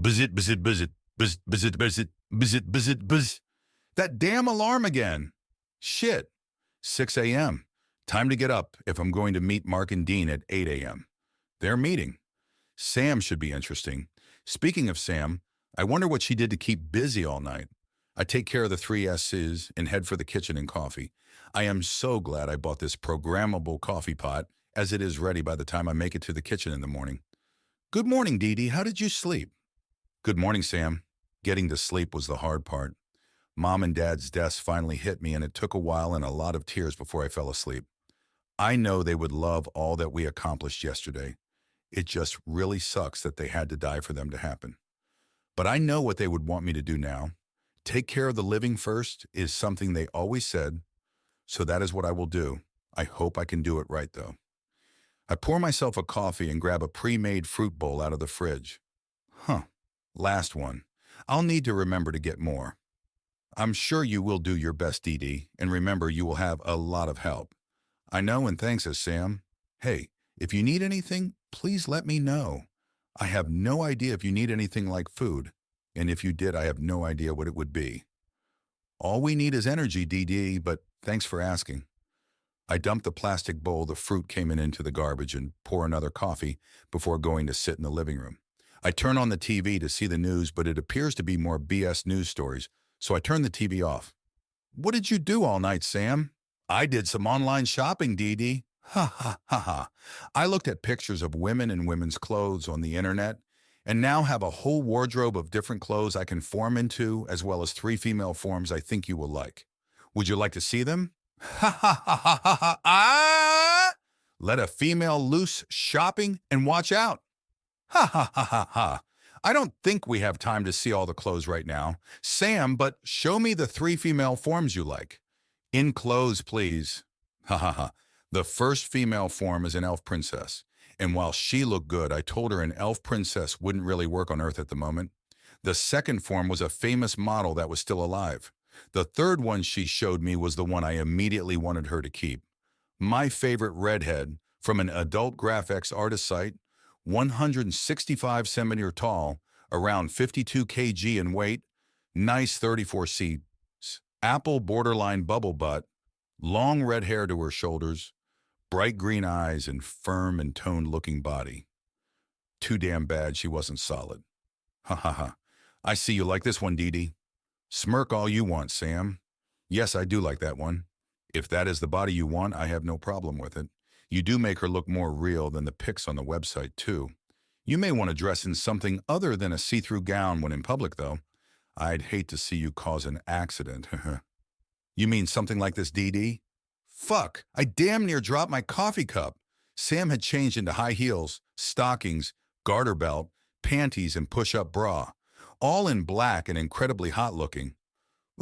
Bzz, bzz, bzz, bzz, bzz, bzz, bzz, bzz, bzz. That damn alarm again. Shit. 6 a.m. Time to get up if I'm going to meet Mark and Dean at 8 a.m. They're meeting. Sam should be interesting. Speaking of Sam, I wonder what she did to keep busy all night. I take care of the 3 S's and head for the kitchen and coffee. I am so glad I bought this programmable coffee pot, as it is ready by the time I make it to the kitchen in the morning. Good morning, Dee Dee. How did you sleep? Good morning, Sam. Getting to sleep was the hard part. Mom and Dad's deaths finally hit me, and it took a while and a lot of tears before I fell asleep. I know they would love all that we accomplished yesterday. It just really sucks that they had to die for them to happen. But I know what they would want me to do now. Take care of the living first is something they always said, so that is what I will do. I hope I can do it right, though. I pour myself a coffee and grab a pre-made fruit bowl out of the fridge. Last one. I'll need to remember to get more. I'm sure you will do your best, Dee Dee, and remember you will have a lot of help. I know, and thanks, Sam. Hey, if you need anything, please let me know. I have no idea if you need anything like food, and if you did, I have no idea what it would be. All we need is energy, Dee Dee, but thanks for asking. I dump the plastic bowl the fruit came into the garbage and pour another coffee before going to sit in the living room. I turn on the TV to see the news, but it appears to be more BS news stories, so I turn the TV off. What did you do all night, Sam? I did some online shopping, Dee Dee. Ha ha ha ha. I looked at pictures of women and women's clothes on the internet, and now have a whole wardrobe of different clothes I can form into, as well as 3 female forms I think you will like. Would you like to see them? Ha ha ha ha ha ha. Ah! Let a female loose shopping and watch out. Ha ha ha ha ha. I don't think we have time to see all the clothes right now. Sam, but show me the 3 female forms you like. In clothes, please. Ha ha ha. The first female form is an elf princess. And while she looked good, I told her an elf princess wouldn't really work on Earth at the moment. The second form was a famous model that was still alive. The third one she showed me was the one I immediately wanted her to keep. My favorite redhead from an adult graphics artist site, 165 centimeter tall, around 52 kg in weight, nice 34C, apple borderline bubble butt, long red hair to her shoulders, bright green eyes, and firm and toned looking body. Too damn bad she wasn't solid. Ha ha ha. I see you like this one, Dee Dee. Smirk all you want, Sam. Yes, I do like that one. If that is the body you want, I have no problem with it. You do make her look more real than the pics on the website, too. You may want to dress in something other than a see-through gown when in public, though. I'd hate to see you cause an accident. You mean something like this, Dee Dee? Fuck, I damn near dropped my coffee cup. Sam had changed into high heels, stockings, garter belt, panties, and push-up bra. All in black and incredibly hot-looking.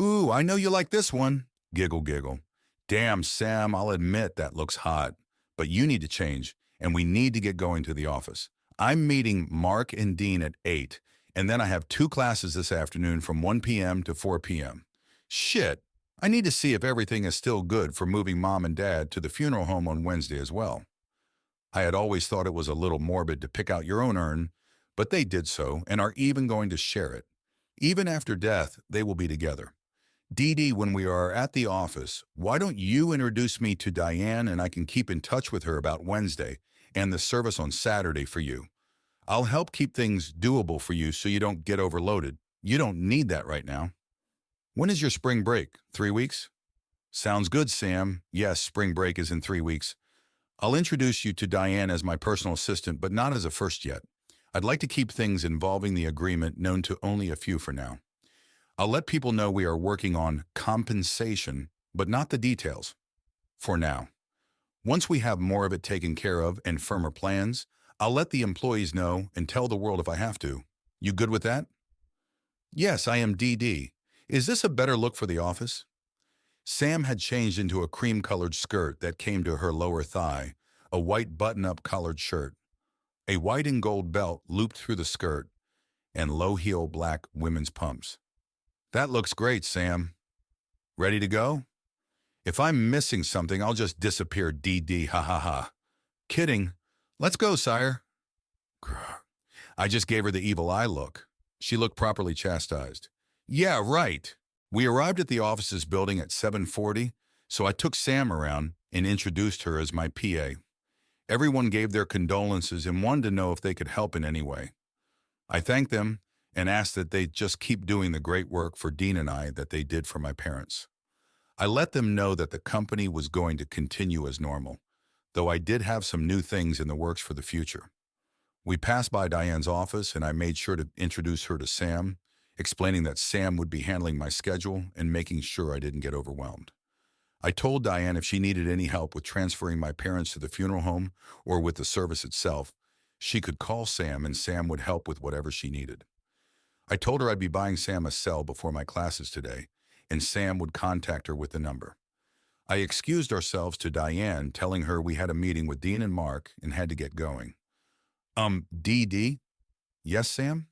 Ooh, I know you like this one. Giggle, giggle. Damn, Sam, I'll admit that looks hot. But you need to change, and we need to get going to the office. I'm meeting Mark and Dean at 8, and then I have 2 classes this afternoon from 1 p.m. to 4 p.m. Shit, I need to see if everything is still good for moving Mom and Dad to the funeral home on Wednesday as well. I had always thought it was a little morbid to pick out your own urn, but they did so and are even going to share it. Even after death, they will be together. Dee Dee, when we are at the office, why don't you introduce me to Diane and I can keep in touch with her about Wednesday and the service on Saturday for you. I'll help keep things doable for you so you don't get overloaded. You don't need that right now. When is your spring break? 3 weeks? Sounds good, Sam. Yes, spring break is in 3 weeks. I'll introduce you to Diane as my personal assistant, but not as a first yet. I'd like to keep things involving the agreement known to only a few for now. I'll let people know we are working on compensation, but not the details. For now. Once we have more of it taken care of and firmer plans, I'll let the employees know and tell the world if I have to. You good with that? Yes, I am Dee Dee. Is this a better look for the office? Sam had changed into a cream-colored skirt that came to her lower thigh, a white button-up collared shirt, a white and gold belt looped through the skirt, and low-heel black women's pumps. That looks great, Sam. Ready to go? If I'm missing something, I'll just disappear, Dee Dee, ha ha ha. Kidding. Let's go, sire. I just gave her the evil eye look. She looked properly chastised. Yeah, right. We arrived at the offices building at 7:40, so I took Sam around and introduced her as my PA. Everyone gave their condolences and wanted to know if they could help in any way. I thanked them and asked that they just keep doing the great work for Dean and I that they did for my parents. I let them know that the company was going to continue as normal, though I did have some new things in the works for the future. We passed by Diane's office and I made sure to introduce her to Sam, explaining that Sam would be handling my schedule and making sure I didn't get overwhelmed. I told Diane if she needed any help with transferring my parents to the funeral home or with the service itself, she could call Sam and Sam would help with whatever she needed. I told her I'd be buying Sam a cell before my classes today, and Sam would contact her with the number. I excused ourselves to Diane, telling her we had a meeting with Dean and Mark and had to get going. DD? Yes, Sam?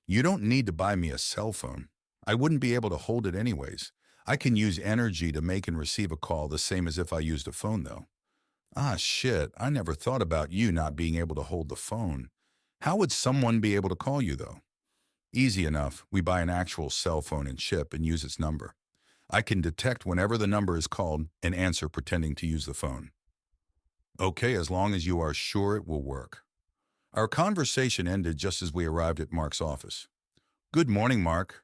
You don't need to buy me a cell phone. I wouldn't be able to hold it anyways. I can use energy to make and receive a call the same as if I used a phone, though. Ah, shit, I never thought about you not being able to hold the phone. How would someone be able to call you, though? Easy enough. We buy an actual cell phone and chip and use its number. I can detect whenever the number is called and answer pretending to use the phone. Okay, as long as you are sure it will work. Our conversation ended just as we arrived at Mark's office. Good morning, Mark.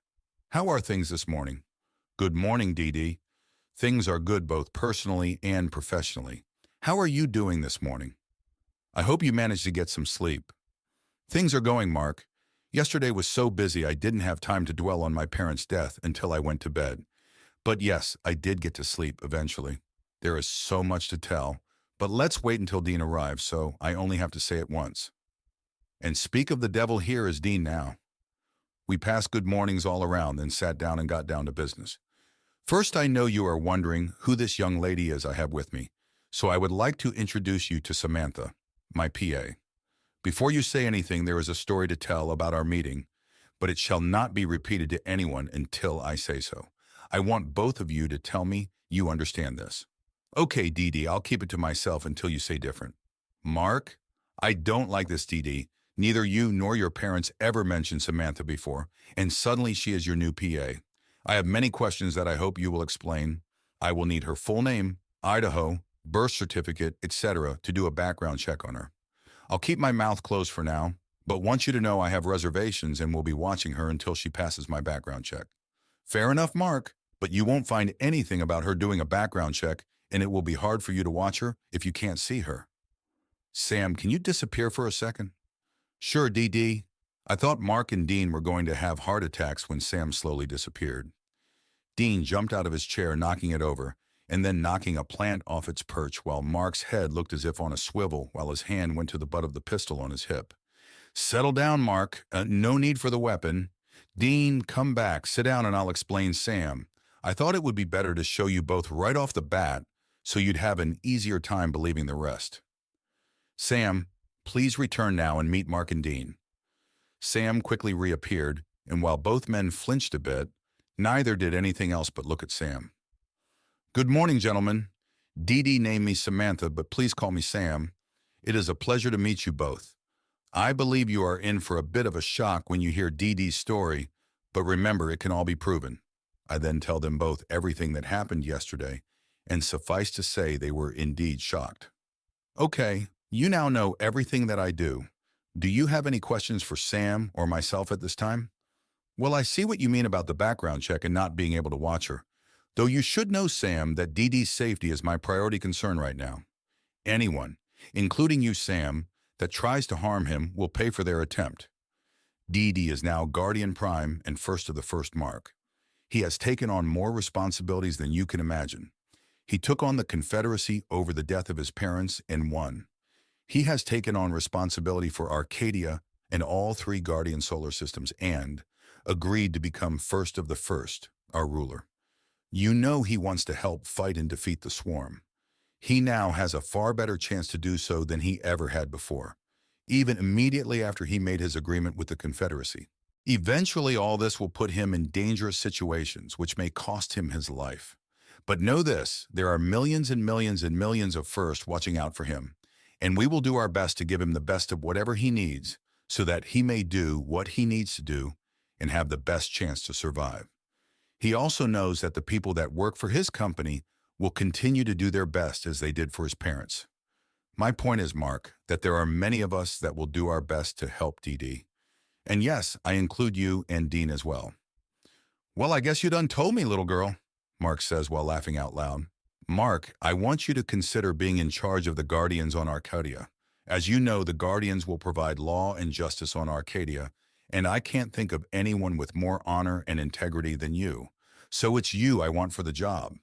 How are things this morning? Good morning, DD. Things are good both personally and professionally. How are you doing this morning? I hope you managed to get some sleep. Things are going, Mark. Yesterday was so busy I didn't have time to dwell on my parents' death until I went to bed. But yes, I did get to sleep eventually. There is so much to tell, but let's wait until Dean arrives, so I only have to say it once. And speak of the devil, here is Dean now. We passed good mornings all around, then sat down and got down to business. First, I know you are wondering who this young lady is I have with me, so I would like to introduce you to Samantha, my PA. Before you say anything, there is a story to tell about our meeting, but it shall not be repeated to anyone until I say so. I want both of you to tell me you understand this. Okay, DD, I'll keep it to myself until you say different. Mark, I don't like this, DD. Neither you nor your parents ever mentioned Samantha before, and suddenly she is your new PA. I have many questions that I hope you will explain. I will need her full name, Idaho, birth certificate, etc. to do a background check on her. I'll keep my mouth closed for now, but want you to know I have reservations and will be watching her until she passes my background check. Fair enough, Mark, but you won't find anything about her doing a background check, and it will be hard for you to watch her if you can't see her. Sam, can you disappear for a second? Sure, DD. I thought Mark and Dean were going to have heart attacks when Sam slowly disappeared. Dean jumped out of his chair, knocking it over, and then knocking a plant off its perch while Mark's head looked as if on a swivel while his hand went to the butt of the pistol on his hip. Settle down, Mark. No need for the weapon. Dean, come back. Sit down and I'll explain Sam. I thought it would be better to show you both right off the bat so you'd have an easier time believing the rest. Sam, please return now and meet Mark and Dean. Sam quickly reappeared, and while both men flinched a bit, neither did anything else but look at Sam. Good morning, gentlemen. DD named me Samantha, but please call me Sam. It is a pleasure to meet you both. I believe you are in for a bit of a shock when you hear DD's story, but remember, it can all be proven. I then tell them both everything that happened yesterday, and suffice to say they were indeed shocked. Okay, you now know everything that I do. Do you have any questions for Sam or myself at this time? Well, I see what you mean about the background check and not being able to watch her. Though you should know, Sam, that DD's safety is my priority concern right now. Anyone, including you, Sam, that tries to harm him will pay for their attempt. DD is now Guardian Prime and first of the first mark. He has taken on more responsibilities than you can imagine. He took on the Confederacy over the death of his parents and won. He has taken on responsibility for Arcadia and all 3 Guardian solar systems and agreed to become first of the first, our ruler. You know he wants to help fight and defeat the swarm. He now has a far better chance to do so than he ever had before, even immediately after he made his agreement with the Confederacy. Eventually, all this will put him in dangerous situations, which may cost him his life. But know this, there are millions and millions and millions of firsts watching out for him, and we will do our best to give him the best of whatever he needs so that he may do what he needs to do and have the best chance to survive. He also knows that the people that work for his company will continue to do their best as they did for his parents. My point is, Mark, that there are many of us that will do our best to help DD. And yes, I include you and Dean as well. Well, I guess you done told me, little girl, Mark says while laughing out loud. Mark, I want you to consider being in charge of the Guardians on Arcadia. As you know, the Guardians will provide law and justice on Arcadia, and I can't think of anyone with more honor and integrity than you. So it's you I want for the job.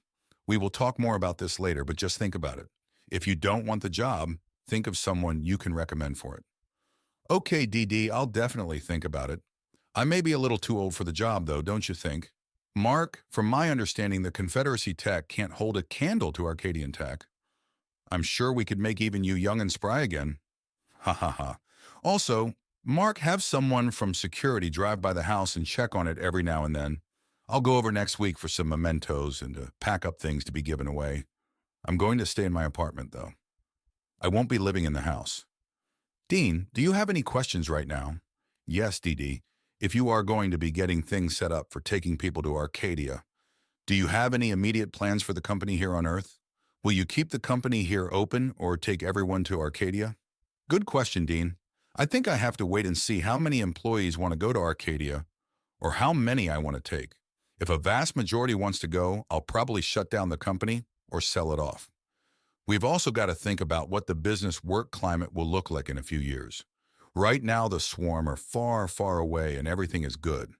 We will talk more about this later, but just think about it. If you don't want the job, think of someone you can recommend for it. Okay, DD, I'll definitely think about it. I may be a little too old for the job, though, don't you think? Mark, from my understanding, the Confederacy tech can't hold a candle to Arcadian tech. I'm sure we could make even you young and spry again. Ha ha ha. Also, Mark, have someone from security drive by the house and check on it every now and then. I'll go over next week for some mementos and to pack up things to be given away. I'm going to stay in my apartment, though. I won't be living in the house. Dean, do you have any questions right now? Yes, DD. If you are going to be getting things set up for taking people to Arcadia, do you have any immediate plans for the company here on Earth? Will you keep the company here open or take everyone to Arcadia? Good question, Dean. I think I have to wait and see how many employees want to go to Arcadia or how many I want to take. If a vast majority wants to go, I'll probably shut down the company or sell it off. We've also got to think about what the business work climate will look like in a few years. Right now, the swarm are far, far away and everything is good.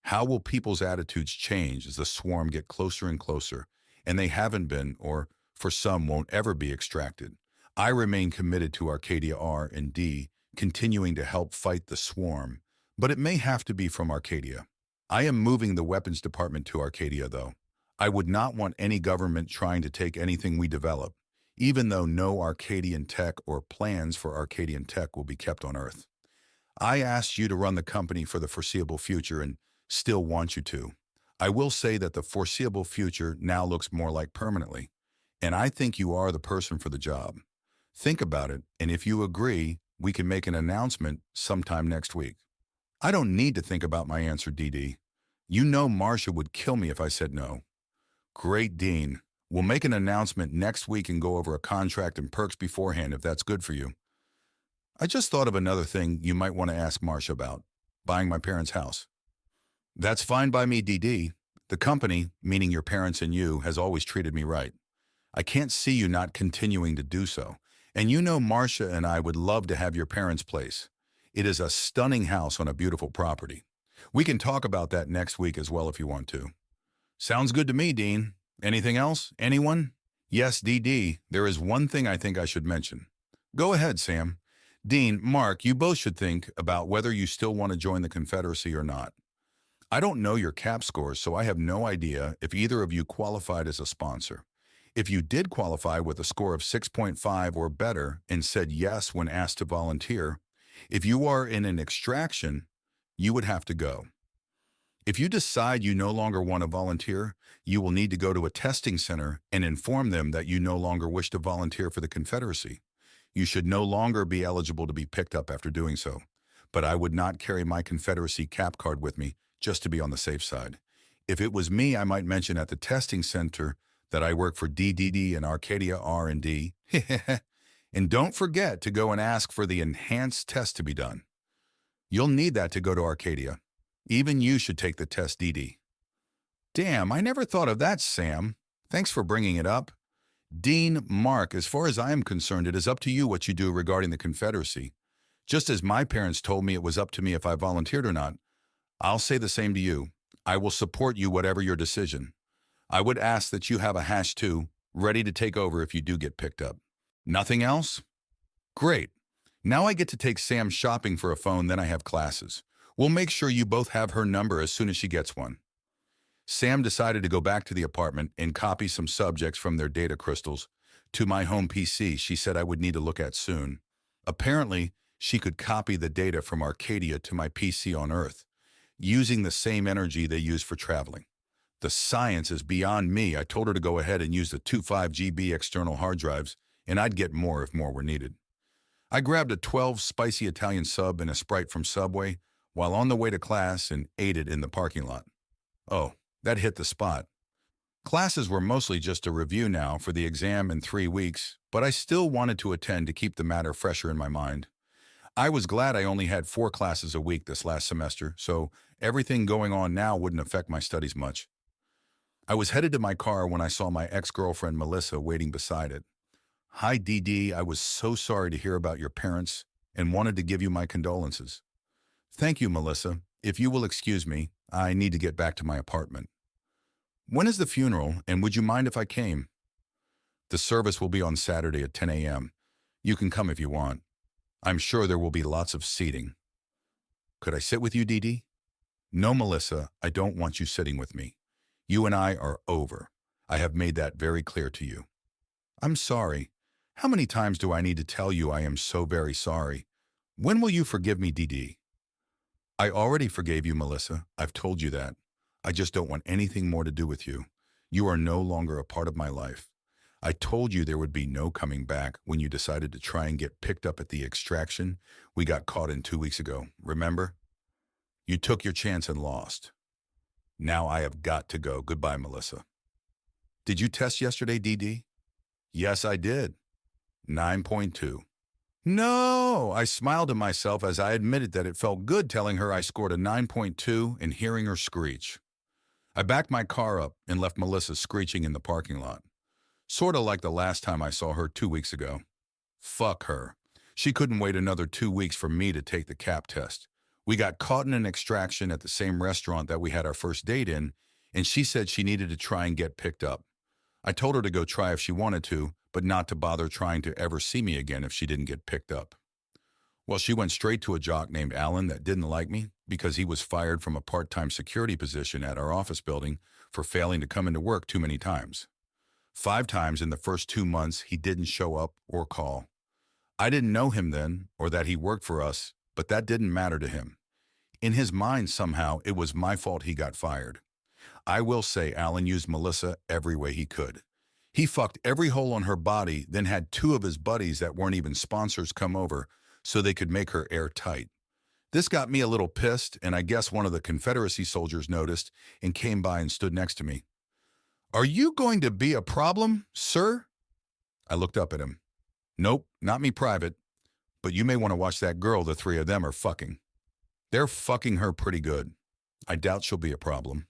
How will people's attitudes change as the swarm get closer and closer, and they haven't been, or for some won't ever be extracted? I remain committed to Arcadia R&D, continuing to help fight the swarm, but it may have to be from Arcadia. I am moving the weapons department to Arcadia, though. I would not want any government trying to take anything we develop, even though no Arcadian tech or plans for Arcadian tech will be kept on Earth. I asked you to run the company for the foreseeable future and still want you to. I will say that the foreseeable future now looks more like permanently, and I think you are the person for the job. Think about it, and if you agree, we can make an announcement sometime next week. I don't need to think about my answer, DD. You know Marcia would kill me if I said no. Great, Dean. We'll make an announcement next week and go over a contract and perks beforehand if that's good for you. I just thought of another thing you might want to ask Marcia about, buying my parents' house. That's fine by me, DD. The company, meaning your parents and you, has always treated me right. I can't see you not continuing to do so. And you know Marcia and I would love to have your parents' place. It is a stunning house on a beautiful property. We can talk about that next week as well if you want to. Sounds good to me, Dean. Anything else? Anyone? Yes, DD, there is one thing I think I should mention. Go ahead, Sam. Dean, Mark, you both should think about whether you still want to join the Confederacy or not. I don't know your cap scores, so I have no idea if either of you qualified as a sponsor. If you did qualify with a score of 6.5 or better and said yes when asked to volunteer, if you are in an extraction, you would have to go. If you decide you no longer want to volunteer, you will need to go to a testing center and inform them that you no longer wish to volunteer for the Confederacy. You should no longer be eligible to be picked up after doing so, but I would not carry my Confederacy cap card with me just to be on the safe side. If it was me, I might mention at the testing center that I work for DDD and Arcadia R&D. And don't forget to go and ask for the enhanced test to be done. You'll need that to go to Arcadia. Even you should take the test, DD. Damn, I never thought of that, Sam. Thanks for bringing it up. Dean, Mark, as far as I am concerned, it is up to you what you do regarding the Confederacy. Just as my parents told me it was up to me if I volunteered or not, I'll say the same to you. I will support you whatever your decision. I would ask that you have a #2 ready to take over if you do get picked up. Nothing else? Great. Now I get to take Sam shopping for a phone, then I have classes. We'll make sure you both have her number as soon as she gets one. Sam decided to go back to the apartment and copy some subjects from their data crystals to my home PC she said I would need to look at soon. Apparently, she could copy the data from Arcadia to my PC on Earth, using the same energy they use for traveling. The science is beyond me. I told her to go ahead and use the 25 GB external hard drives, and I'd get more if more were needed. I grabbed a 12 spicy Italian sub and a Sprite from Subway, while on the way to class and ate it in the parking lot. Oh, that hit the spot. Classes were mostly just a review now for the exam in 3 weeks, but I still wanted to attend to keep the matter fresher in my mind. I was glad I only had 4 classes a week this last semester, so everything going on now wouldn't affect my studies much. I was headed to my car when I saw my ex-girlfriend Melissa waiting beside it. "Hi, DD, I was so sorry to hear about your parents and wanted to give you my condolences." "Thank you, Melissa. If you will excuse me, I need to get back to my apartment." "When is the funeral, and would you mind if I came?" "The service will be on Saturday at 10 a.m. You can come if you want. I'm sure there will be lots of seating." "Could I sit with you, DD?" "No, Melissa, I don't want you sitting with me. You and I are over. I have made that very clear to you." "I'm sorry. How many times do I need to tell you I am so very sorry? When will you forgive me, DD?" "I already forgave you, Melissa. I've told you that. I just don't want anything more to do with you. You are no longer a part of my life. I told you there would be no coming back when you decided to try and get picked up at the extraction we got caught in 2 weeks ago, remember? You took your chance and lost. Now I have got to go. Goodbye, Melissa." "Did you test yesterday, DD?" "Yes, I did. 9.2. "No!" I smiled to myself as I admitted that it felt good telling her I scored a 9.2 and hearing her screech. I backed my car up and left Melissa screeching in the parking lot. Sorta like the last time I saw her 2 weeks ago. Fuck her. She couldn't wait another 2 weeks for me to take the CAP test. We got caught in an extraction at the same restaurant that we had our first date in, and she said she needed to try and get picked up. I told her to go try if she wanted to, but not to bother trying to ever see me again if she didn't get picked up. Well, she went straight to a jock named Alan that didn't like me because he was fired from a part-time security position at our office building for failing to come into work too many times. 5 times in the first 2 months he didn't show up or call. I didn't know him then or that he worked for us, but that didn't matter to him. In his mind somehow it was my fault he got fired. I will say Alan used Melissa every way he could. He fucked every hole on her body, then had 2 of his buddies that weren't even sponsors come over so they could make her airtight. This got me a little pissed, and I guess one of the Confederacy soldiers noticed and came by and stood next to me. "Are you going to be a problem, sir?" I looked up at him. "Nope, not me private. But you may want to watch that girl the 3 of them are fucking. They're fucking her pretty good. I doubt she'll be a problem."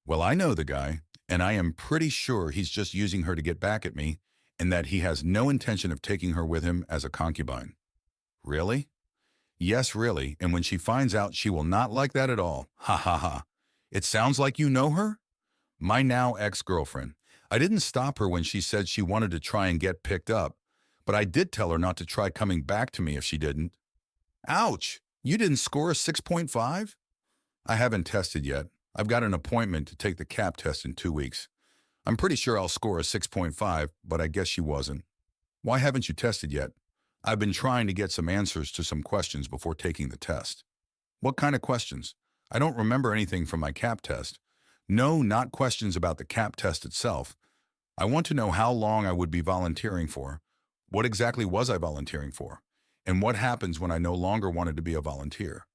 Well, I know the guy, and I am pretty sure he's just using her to get back at me, and that he has no intention of taking her with him as a concubine. "Really?" "Yes, really, and when she finds out, she will not like that at all. Ha ha ha. It sounds like you know her?" "My now ex-girlfriend. I didn't stop her when she said she wanted to try and get picked up, but I did tell her not to try coming back to me if she didn't." "Ouch! You didn't score a 6.5? "I haven't tested yet. I've got an appointment to take the CAP test in 2 weeks. I'm pretty sure I'll score a 6.5, but I guess she wasn't." "Why haven't you tested yet?" "I've been trying to get some answers to some questions before taking the test." "What kind of questions? I don't remember anything from my CAP test." "No, not questions about the CAP test itself. I want to know how long I would be volunteering for. What exactly was I volunteering for? And what happens when I no longer wanted to be a volunteer?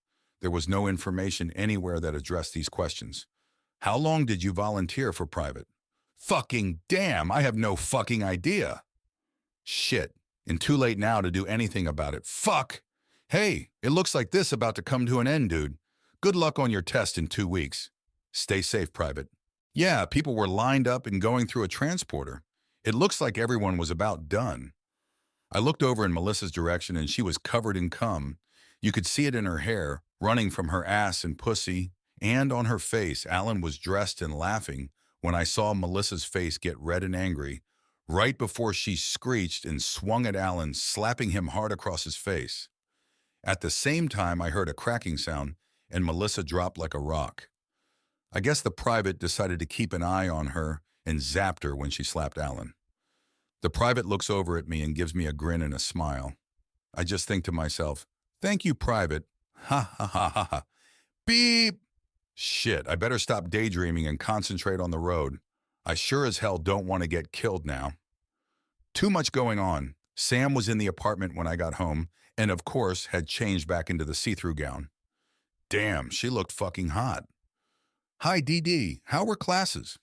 There was no information anywhere that addressed these questions. How long did you volunteer for private?" "Fucking damn, I have no fucking idea." "Shit, and too late now to do anything about it. Fuck! Hey, it looks like this about to come to an end, dude. Good luck on your test in 2 weeks. Stay safe, Private." Yeah, people were lined up and going through a transporter. It looks like everyone was about done. I looked over in Melissa's direction and she was covered in cum. You could see it in her hair, running from her ass and pussy, and on her face. Alan was dressed and laughing when I saw Melissa's face get red and angry, right before she screeched and swung at Alan, slapping him hard across his face. At the same time, I heard a cracking sound, and Melissa dropped like a rock. I guess the private decided to keep an eye on her and zapped her when she slapped Alan. The private looks over at me and gives me a grin and a smile. I just think to myself, "Thank you, Private." Ha ha ha ha ha. Beep! Shit, I better stop daydreaming and concentrate on the road. I sure as hell don't want to get killed now. Too much going on. Sam was in the apartment when I got home, and of course had changed back into the see-through gown. Damn, she looked fucking hot. Hi, DD. How were classes?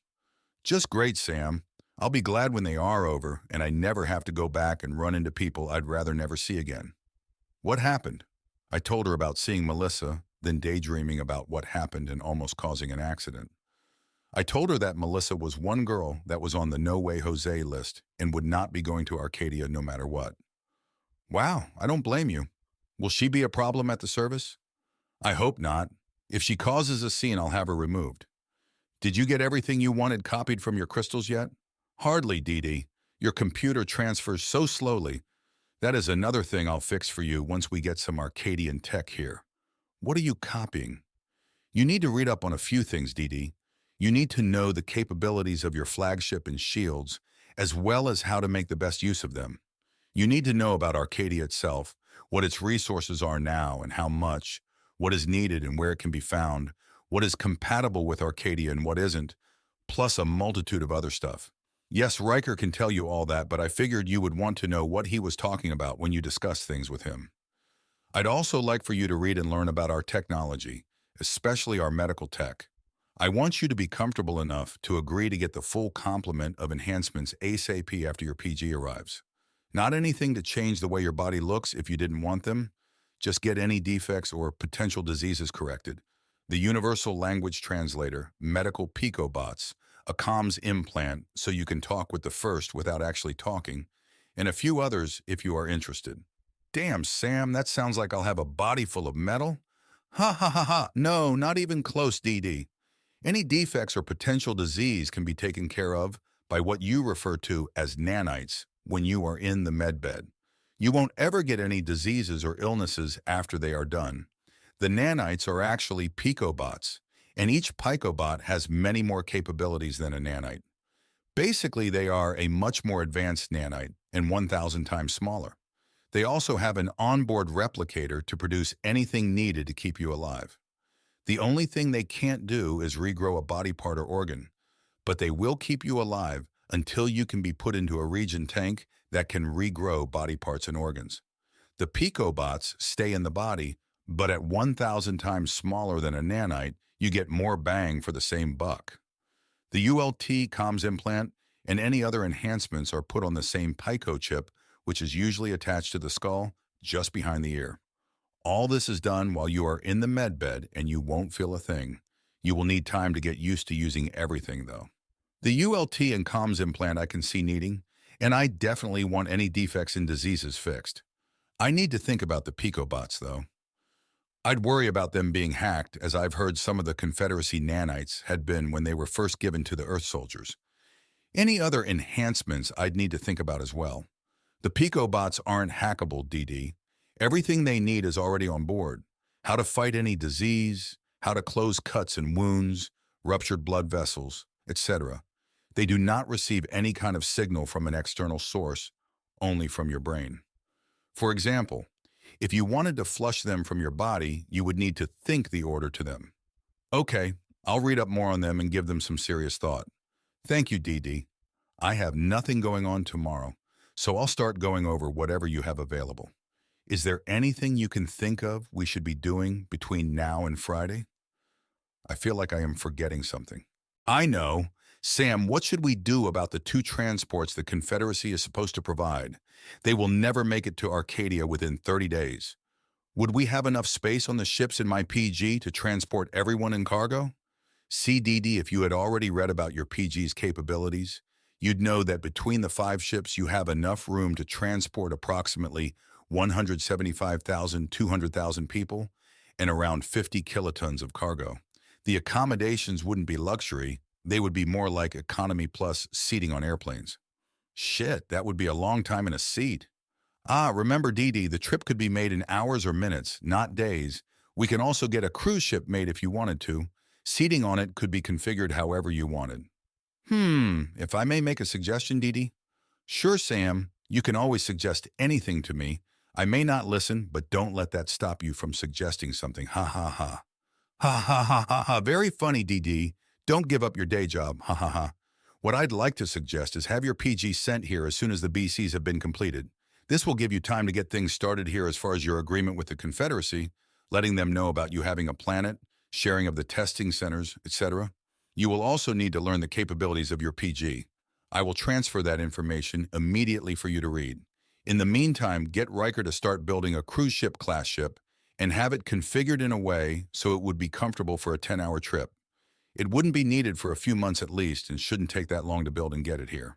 Just great, Sam. I'll be glad when they are over and I never have to go back and run into people I'd rather never see again. What happened? I told her about seeing Melissa, then daydreaming about what happened and almost causing an accident. I told her that Melissa was one girl that was on the No Way Jose list and would not be going to Arcadia no matter what. Wow, I don't blame you. Will she be a problem at the service? I hope not. If she causes a scene, I'll have her removed. Did you get everything you wanted copied from your crystals yet? Hardly, DD. Your computer transfers so slowly. That is another thing I'll fix for you once we get some Arcadian tech here. What are you copying? You need to read up on a few things, DD. You need to know the capabilities of your flagship and shields, as well as how to make the best use of them. You need to know about Arcadia itself, what its resources are now and how much, what is needed and where it can be found, what is compatible with Arcadia and what isn't, plus a multitude of other stuff. Yes, Riker can tell you all that, but I figured you would want to know what he was talking about when you discuss things with him. I'd also like for you to read and learn about our technology, especially our medical tech. I want you to be comfortable enough to agree to get the full complement of enhancements ASAP after your PG arrives. Not anything to change the way your body looks if you didn't want them. Just get any defects or potential diseases corrected. The Universal Language Translator, medical picobots, a comms implant so you can talk with the first without actually talking, and a few others if you are interested. Damn, Sam, that sounds like I'll have a body full of metal. Ha ha ha ha, no, not even close, DD. Any defects or potential disease can be taken care of by what you refer to as nanites when you are in the medbed. You won't ever get any diseases or illnesses after they are done. The nanites are actually picobots, and each picobot has many more capabilities than a nanite. Basically, they are a much more advanced nanite and 1,000 times smaller. They also have an onboard replicator to produce anything needed to keep you alive. The only thing they can't do is regrow a body part or organ, but they will keep you alive until you can be put into a regen tank that can regrow body parts and organs. The picobots stay in the body, but at 1,000 times smaller than a nanite, you get more bang for the same buck. The ULT comms implant and any other enhancements are put on the same pico chip, which is usually attached to the skull just behind the ear. All this is done while you are in the medbed and you won't feel a thing. You will need time to get used to using everything, though. The ULT and comms implant I can see needing, and I definitely want any defects and diseases fixed. I need to think about the picobots, though. I'd worry about them being hacked, as I've heard some of the Confederacy nanites had been when they were first given to the Earth soldiers. Any other enhancements I'd need to think about as well. The picobots aren't hackable, DD. Everything they need is already on board. How to fight any disease, how to close cuts and wounds, ruptured blood vessels, etc. They do not receive any kind of signal from an external source, only from your brain. For example, if you wanted to flush them from your body, you would need to think the order to them. Okay, I'll read up more on them and give them some serious thought. Thank you, DD. I have nothing going on tomorrow, so I'll start going over whatever you have available. Is there anything you can think of we should be doing between now and Friday? I feel like I am forgetting something. I know. Sam, what should we do about the 2 transports the Confederacy is supposed to provide? They will never make it to Arcadia within 30 days. Would we have enough space on the ships in my PG to transport everyone in cargo? CDD, if you had already read about your PG's capabilities, you'd know that between the 5 ships you have enough room to transport approximately 175,000, 200,000 people and around 50 kilotons of cargo. The accommodations wouldn't be luxury, they would be more like economy plus seating on airplanes. Shit, that would be a long time in a seat. Remember, DD, the trip could be made in hours or minutes, not days. We can also get a cruise ship made if you wanted to. Seating on it could be configured however you wanted. If I may make a suggestion, DD? Sure, Sam, you can always suggest anything to me. I may not listen, but don't let that stop you from suggesting something. Ha ha ha. Ha ha ha ha ha. Very funny, DD. Don't give up your day job. Ha ha ha. What I'd like to suggest is have your PG sent here as soon as the BCs have been completed. This will give you time to get things started here as far as your agreement with the Confederacy, letting them know about you having a planet, sharing of the testing centers, etc. You will also need to learn the capabilities of your PG. I will transfer that information immediately for you to read. In the meantime, get Riker to start building a cruise ship class ship and have it configured in a way so it would be comfortable for a 10-hour trip. It wouldn't be needed for a few months at least and shouldn't take that long to build and get it here.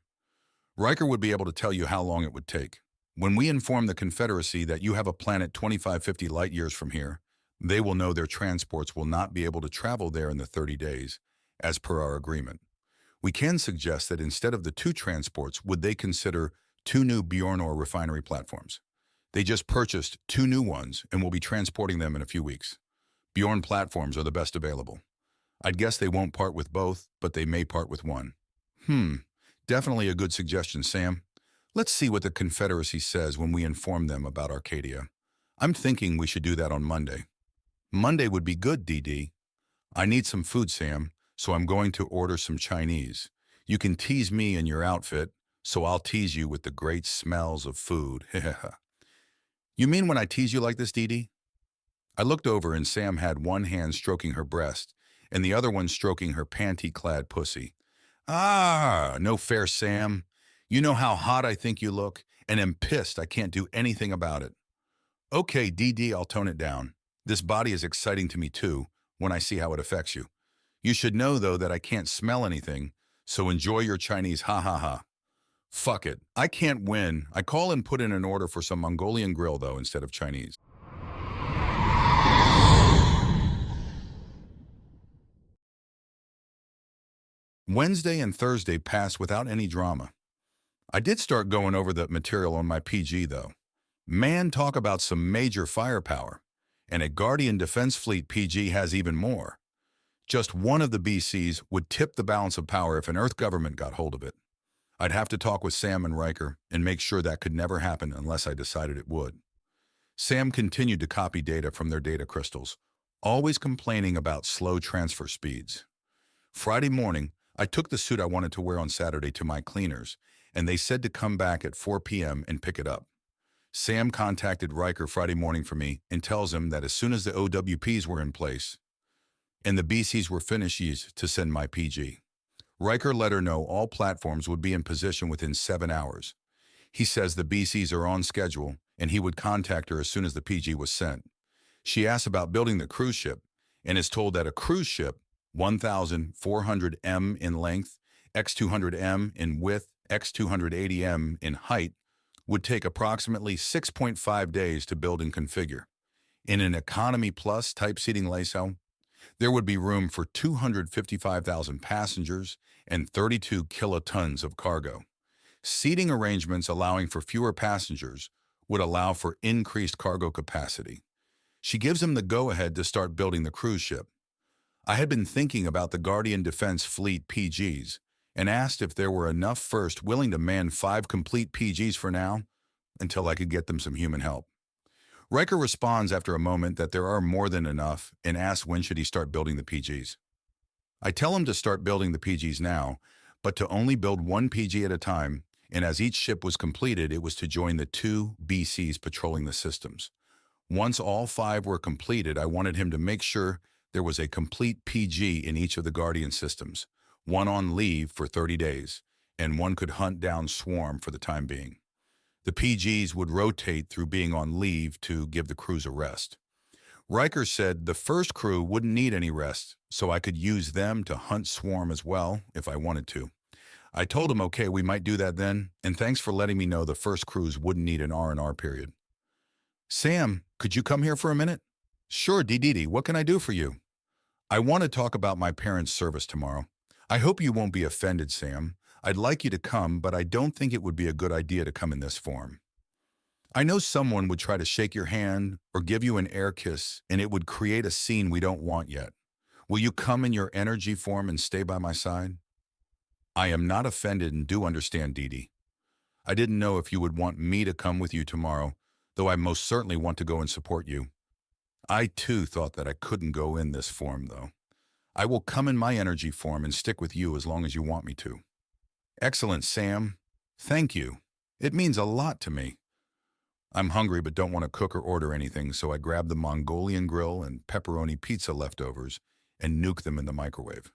Riker would be able to tell you how long it would take. When we inform the Confederacy that you have a planet 2550 light years from here, they will know their transports will not be able to travel there in the 30 days, as per our agreement. We can suggest that instead of the 2 transports, would they consider 2 new Bearman refinery platforms? They just purchased 2 new ones and will be transporting them in a few weeks. Bearman platforms are the best available. I'd guess they won't part with both, but they may part with one. Definitely a good suggestion, Sam. Let's see what the Confederacy says when we inform them about Arcadia. I'm thinking we should do that on Monday. Monday would be good, DD. I need some food, Sam, so I'm going to order some Chinese. You can tease me in your outfit, so I'll tease you with the great smells of food. You mean when I tease you like this, DD? I looked over and Sam had one hand stroking her breast and the other one stroking her panty-clad pussy. Ah, no fair, Sam. You know how hot I think you look, and am pissed I can't do anything about it. Okay, DD, I'll tone it down. This body is exciting to me too, when I see how it affects you. You should know, though, that I can't smell anything, so enjoy your Chinese ha ha ha. Fuck it. I can't win. I call and put in an order for some Mongolian grill, though, instead of Chinese. Wednesday and Thursday passed without any drama. I did start going over the material on my PG, though. Man, talk about some major firepower. And a Guardian Defense Fleet PG has even more. Just one of the BCs would tip the balance of power if an Earth government got hold of it. I'd have to talk with Sam and Riker and make sure that could never happen unless I decided it would. Sam continued to copy data from their data crystals, always complaining about slow transfer speeds. Friday morning, I took the suit I wanted to wear on Saturday to my cleaners, and they said to come back at 4 p.m. and pick it up. Sam contacted Riker Friday morning for me and tells him that as soon as the OWPs were in place and the BCs were finished to send my PG. Riker let her know all platforms would be in position within 7 hours. He says the BCs are on schedule and he would contact her as soon as the PG was sent. She asks about building the cruise ship and is told that a cruise ship 1,400 m in length, x 200 m in width, x 280 m in height, would take approximately 6.5 days to build and configure. In an Economy Plus type seating layout, there would be room for 255,000 passengers and 32 kilotons of cargo. Seating arrangements allowing for fewer passengers would allow for increased cargo capacity. She gives him the go-ahead to start building the cruise ship. I had been thinking about the Guardian Defense Fleet PGs and asked if there were enough first willing to man 5 complete PGs for now, until I could get them some human help. Riker responds after a moment that there are more than enough and asks when should he start building the PGs. I tell him to start building the PGs now, but to only build 1 PG at a time, and as each ship was completed, it was to join the 2 BCs patrolling the systems. Once all 5 were completed, I wanted him to make sure there was a complete PG in each of the Guardian systems, one on leave for 30 days, and one could hunt down Swarm for the time being. The PGs would rotate through being on leave to give the crews a rest. Riker said the first crew wouldn't need any rest, so I could use them to hunt Swarm as well if I wanted to. I told him, okay, we might do that then, and thanks for letting me know the first crews wouldn't need an R&R period. Sam, could you come here for a minute? Sure, DDD, what can I do for you? I want to talk about my parents' service tomorrow. I hope you won't be offended, Sam. I'd like you to come, but I don't think it would be a good idea to come in this form. I know someone would try to shake your hand or give you an air kiss, and it would create a scene we don't want yet. Will you come in your energy form and stay by my side? I am not offended and do understand, Dee. I didn't know if you would want me to come with you tomorrow, though I most certainly want to go and support you. I, too, thought that I couldn't go in this form, though. I will come in my energy form and stick with you as long as you want me to. Excellent, Sam. Thank you. It means a lot to me. I'm hungry but don't want to cook or order anything, so I grab the Mongolian grill and pepperoni pizza leftovers and nuke them in the microwave.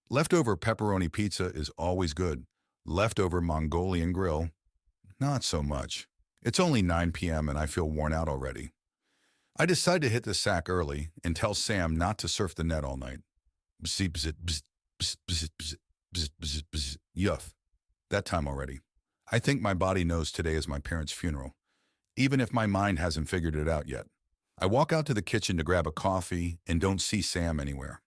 Leftover pepperoni pizza is always good. Leftover Mongolian grill, not so much. It's only 9 p.m. and I feel worn out already. I decide to hit the sack early and tell Sam not to surf the net all night. Bzz, bzz, bzz, bzz, bzz, bzz, bzz, bzz, bzz. Yuff. That time already. I think my body knows today is my parents' funeral, even if my mind hasn't figured it out yet. I walk out to the kitchen to grab a coffee and don't see Sam anywhere.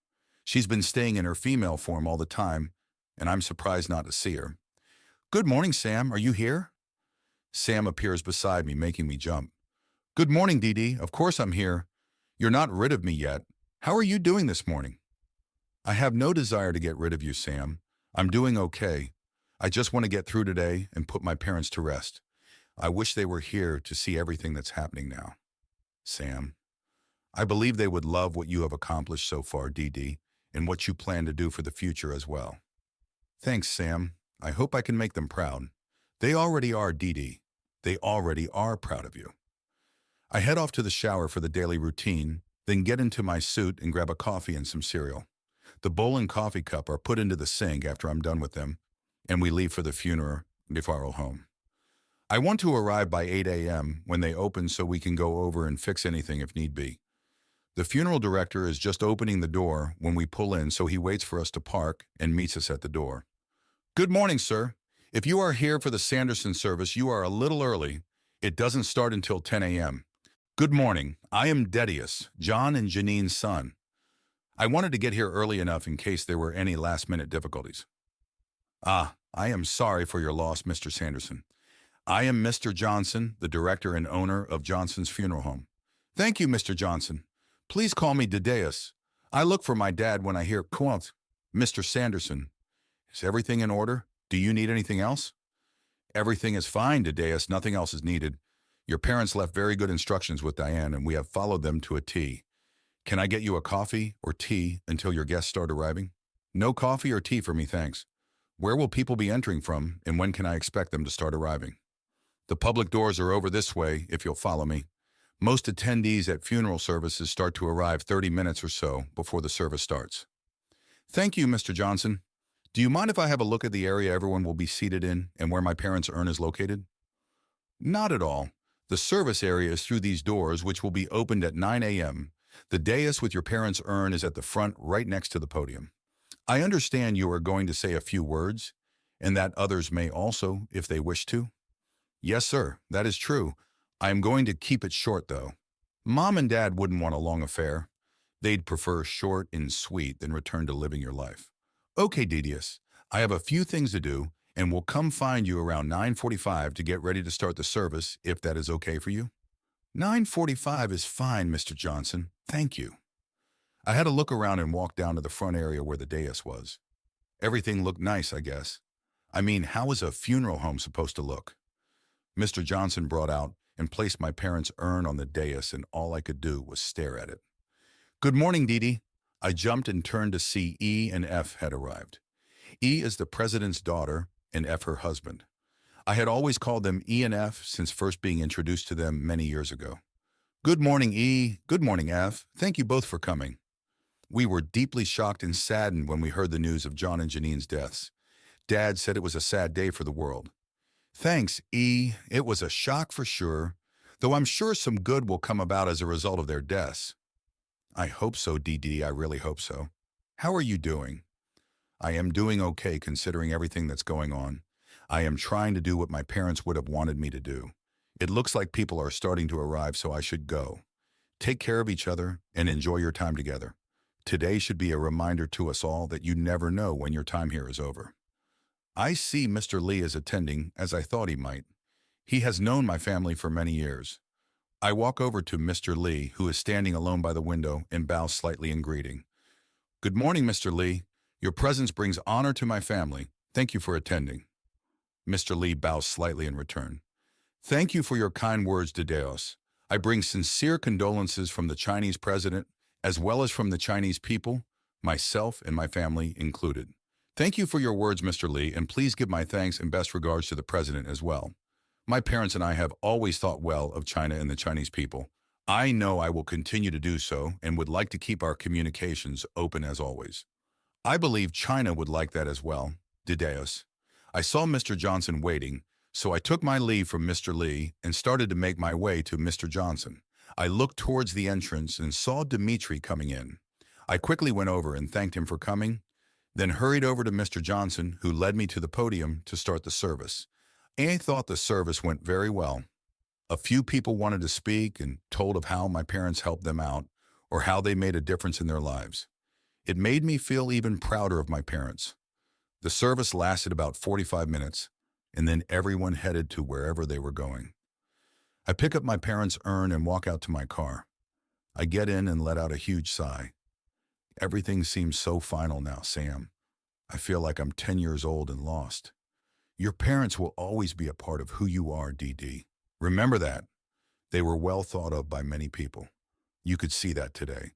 She's been staying in her female form all the time, and I'm surprised not to see her. Good morning, Sam. Are you here? Sam appears beside me, making me jump. Good morning, Dee Dee. Of course I'm here. You're not rid of me yet. How are you doing this morning? I have no desire to get rid of you, Sam. I'm doing okay. I just want to get through today and put my parents to rest. I wish they were here to see everything that's happening now. Sam, I believe they would love what you have accomplished so far, Dee Dee, and what you plan to do for the future as well. Thanks, Sam. I hope I can make them proud. They already are, Dee Dee. They already are proud of you. I head off to the shower for the daily routine, then get into my suit and grab a coffee and some cereal. The bowl and coffee cup are put into the sink after I'm done with them, and we leave for the funeral home. I want to arrive by 8 a.m. when they open so we can go over and fix anything if need be. The funeral director is just opening the door when we pull in, so he waits for us to park and meets us at the door. Good morning, sir. If you are here for the Sanderson service, you are a little early. It doesn't start until 10 a.m. Good morning. I am Dedius, Jon and Janine's son. I wanted to get here early enough in case there were any last-minute difficulties. I am sorry for your loss, Mr. Sanderson. I am Mr. Johnson, the director and owner of Johnson's Funeral Home. Thank you, Mr. Johnson. Please call me Dedius. I look for my dad when I hear quote, Mr. Sanderson. Is everything in order? Do you need anything else? Everything is fine, Dedius. Nothing else is needed. Your parents left very good instructions with Diane, and we have followed them to a T. Can I get you a coffee or tea until your guests start arriving? No coffee or tea for me, thanks. Where will people be entering from, and when can I expect them to start arriving? The public doors are over this way, if you'll follow me. Most attendees at funeral services start to arrive 30 minutes or so before the service starts. Thank you, Mr. Johnson. Do you mind if I have a look at the area everyone will be seated in and where my parents' urn is located? Not at all. The service area is through these doors, which will be opened at 9 a.m. The dais with your parents' urn is at the front, right next to the podium. I understand you are going to say a few words, and that others may also, if they wish to. Yes, sir, that is true. I am going to keep it short, though. Mom and Dad wouldn't want a long affair. They'd prefer short and sweet than return to living your life. Okay, Dedius, I have a few things to do, and will come find you around 9:45 to get ready to start the service, if that is okay for you. 9:45 is fine, Mr. Johnson. Thank you. I had a look around and walked down to the front area where the dais was. Everything looked nice, I guess. I mean, how is a funeral home supposed to look? Mr. Johnson brought out and placed my parents' urn on the dais, and all I could do was stare at it. Good morning, Dee Dee. I jumped and turned to see E and F had arrived. E is the president's daughter and F her husband. I had always called them E and F since first being introduced to them many years ago. Good morning, E. Good morning, F. Thank you both for coming. We were deeply shocked and saddened when we heard the news of Jon and Janine's deaths. Dad said it was a sad day for the world. Thanks, E. It was a shock for sure, though I'm sure some good will come about as a result of their deaths. I hope so, Dee Dee. I really hope so. How are you doing? I am doing okay considering everything that's going on. I am trying to do what my parents would have wanted me to do. It looks like people are starting to arrive, so I should go. Take care of each other and enjoy your time together. Today should be a reminder to us all that you never know when your time here is over. I see Mr. Lee is attending, as I thought he might. He has known my family for many years. I walk over to Mr. Lee, who is standing alone by the window, and bow slightly in greeting. Good morning, Mr. Lee. Your presence brings honor to my family. Thank you for attending. Mr. Lee bows slightly in return. Thank you for your kind words, Dedius. I bring sincere condolences from the Chinese president, as well as from the Chinese people, myself and my family included. Thank you for your words, Mr. Lee, and please give my thanks and best regards to the president as well. My parents and I have always thought well of China and the Chinese people. I know I will continue to do so and would like to keep our communications open as always. I believe China would like that as well. Dideos. I saw Mr. Johnson waiting, so I took my leave from Mr. Lee and started to make my way to Mr. Johnson. I looked towards the entrance and saw Dmitri coming in. I quickly went over and thanked him for coming, then hurried over to Mr. Johnson, who led me to the podium to start the service. I thought the service went very well. A few people wanted to speak and told of how my parents helped them out or how they made a difference in their lives. It made me feel even prouder of my parents. The service lasted about 45 minutes, and then everyone headed to wherever they were going. I pick up my parents' urn and walk out to my car. I get in and let out a huge sigh. Everything seems so final now, Sam. I feel like I'm 10 years old and lost. Your parents will always be a part of who you are, DD. Remember that. They were well thought of by many people. You could see that today.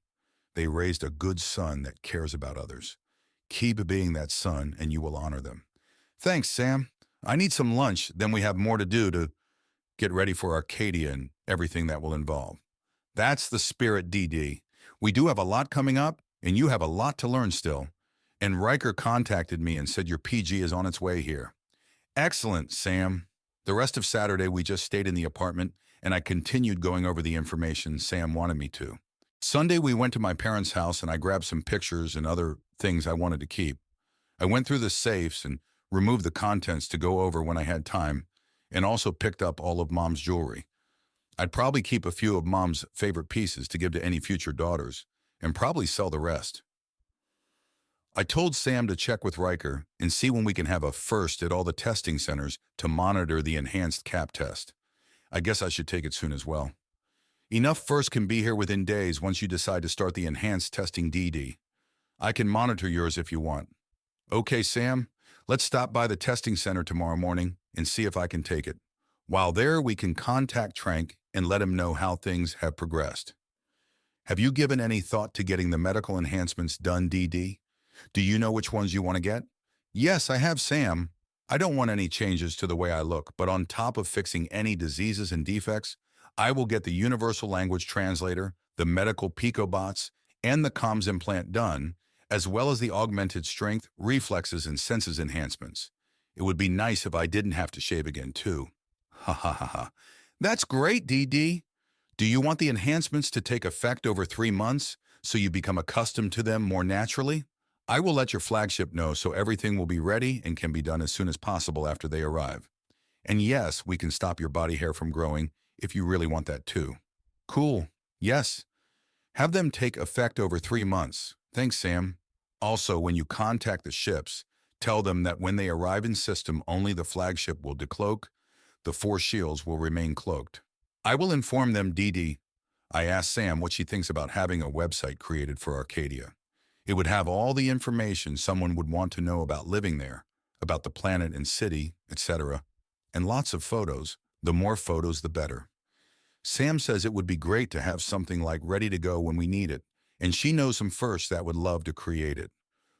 They raised a good son that cares about others. Keep being that son and you will honor them. Thanks, Sam. I need some lunch, then we have more to do to get ready for Arcadia and everything that will involve. That's the spirit, DD. We do have a lot coming up, and you have a lot to learn still. And Riker contacted me and said your PG is on its way here. Excellent, Sam. The rest of Saturday we just stayed in the apartment, and I continued going over the information Sam wanted me to. Sunday we went to my parents' house and I grabbed some pictures and other things I wanted to keep. I went through the safes and removed the contents to go over when I had time, and also picked up all of Mom's jewelry. I'd probably keep a few of Mom's favorite pieces to give to any future daughters, and probably sell the rest. I told Sam to check with Riker and see when we can have a first at all the testing centers to monitor the enhanced cap test. I guess I should take it soon as well. Enough first can be here within days once you decide to start the enhanced testing, DD. I can monitor yours if you want. Okay, Sam, let's stop by the testing center tomorrow morning and see if I can take it. While there, we can contact Trank and let him know how things have progressed. Have you given any thought to getting the medical enhancements done, DD? Do you know which ones you want to get? Yes, I have, Sam. I don't want any changes to the way I look, but on top of fixing any diseases and defects, I will get the universal language translator, the medical picobots, and the comms implant done, as well as the augmented strength, reflexes, and senses enhancements. It would be nice if I didn't have to shave again, too. Ha ha ha ha. That's great, DD. Do you want the enhancements to take effect over 3 months so you become accustomed to them more naturally? I will let your flagship know so everything will be ready and can be done as soon as possible after they arrive. And yes, we can stop your body hair from growing if you really want that too. Cool. Yes. Have them take effect over 3 months. Thanks, Sam. Also, when you contact the ships, tell them that when they arrive in system, only the flagship will decloak. The 4 shields will remain cloaked. I will inform them, DD. I asked Sam what she thinks about having a website created for Arcadia. It would have all the information someone would want to know about living there, about the planet and city, etc., and lots of photos. The more photos, the better. Sam says it would be great to have something like ready to go when we need it, and she knows some first that would love to create it.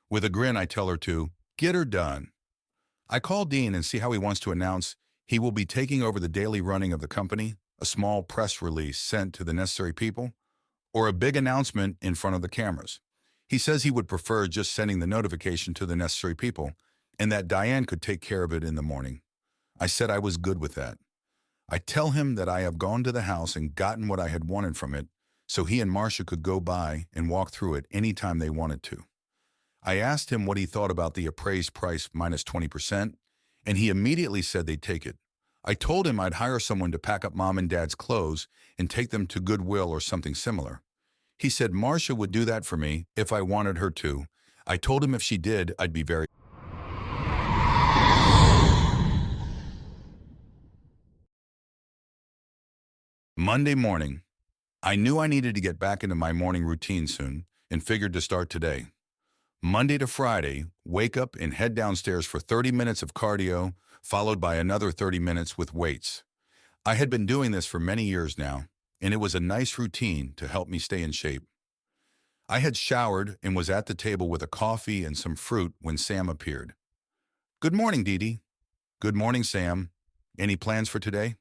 With a grin, I tell her to get her done. I call Dean and see how he wants to announce he will be taking over the daily running of the company, a small press release sent to the necessary people, or a big announcement in front of the cameras. He says he would prefer just sending the notification to the necessary people, and that Diane could take care of it in the morning. I said I was good with that. I tell him that I have gone to the house and gotten what I had wanted from it, so he and Marcia could go by and walk through it any time they wanted to. I asked him what he thought about the appraised price minus 20%, and he immediately said they'd take it. I told him I'd hire someone to pack up Mom and Dad's clothes and take them to Goodwill or something similar. He said Marcia would do that for me if I wanted her to. I told him if she did, I'd be very... Monday morning. I knew I needed to get back into my morning routine soon and figured to start today. Monday to Friday, wake up and head downstairs for 30 minutes of cardio, followed by another 30 minutes with weights. I had been doing this for many years now, and it was a nice routine to help me stay in shape. I had showered and was at the table with a coffee and some fruit when Sam appeared. Good morning, Dee Dee. Good morning, Sam. Any plans for today?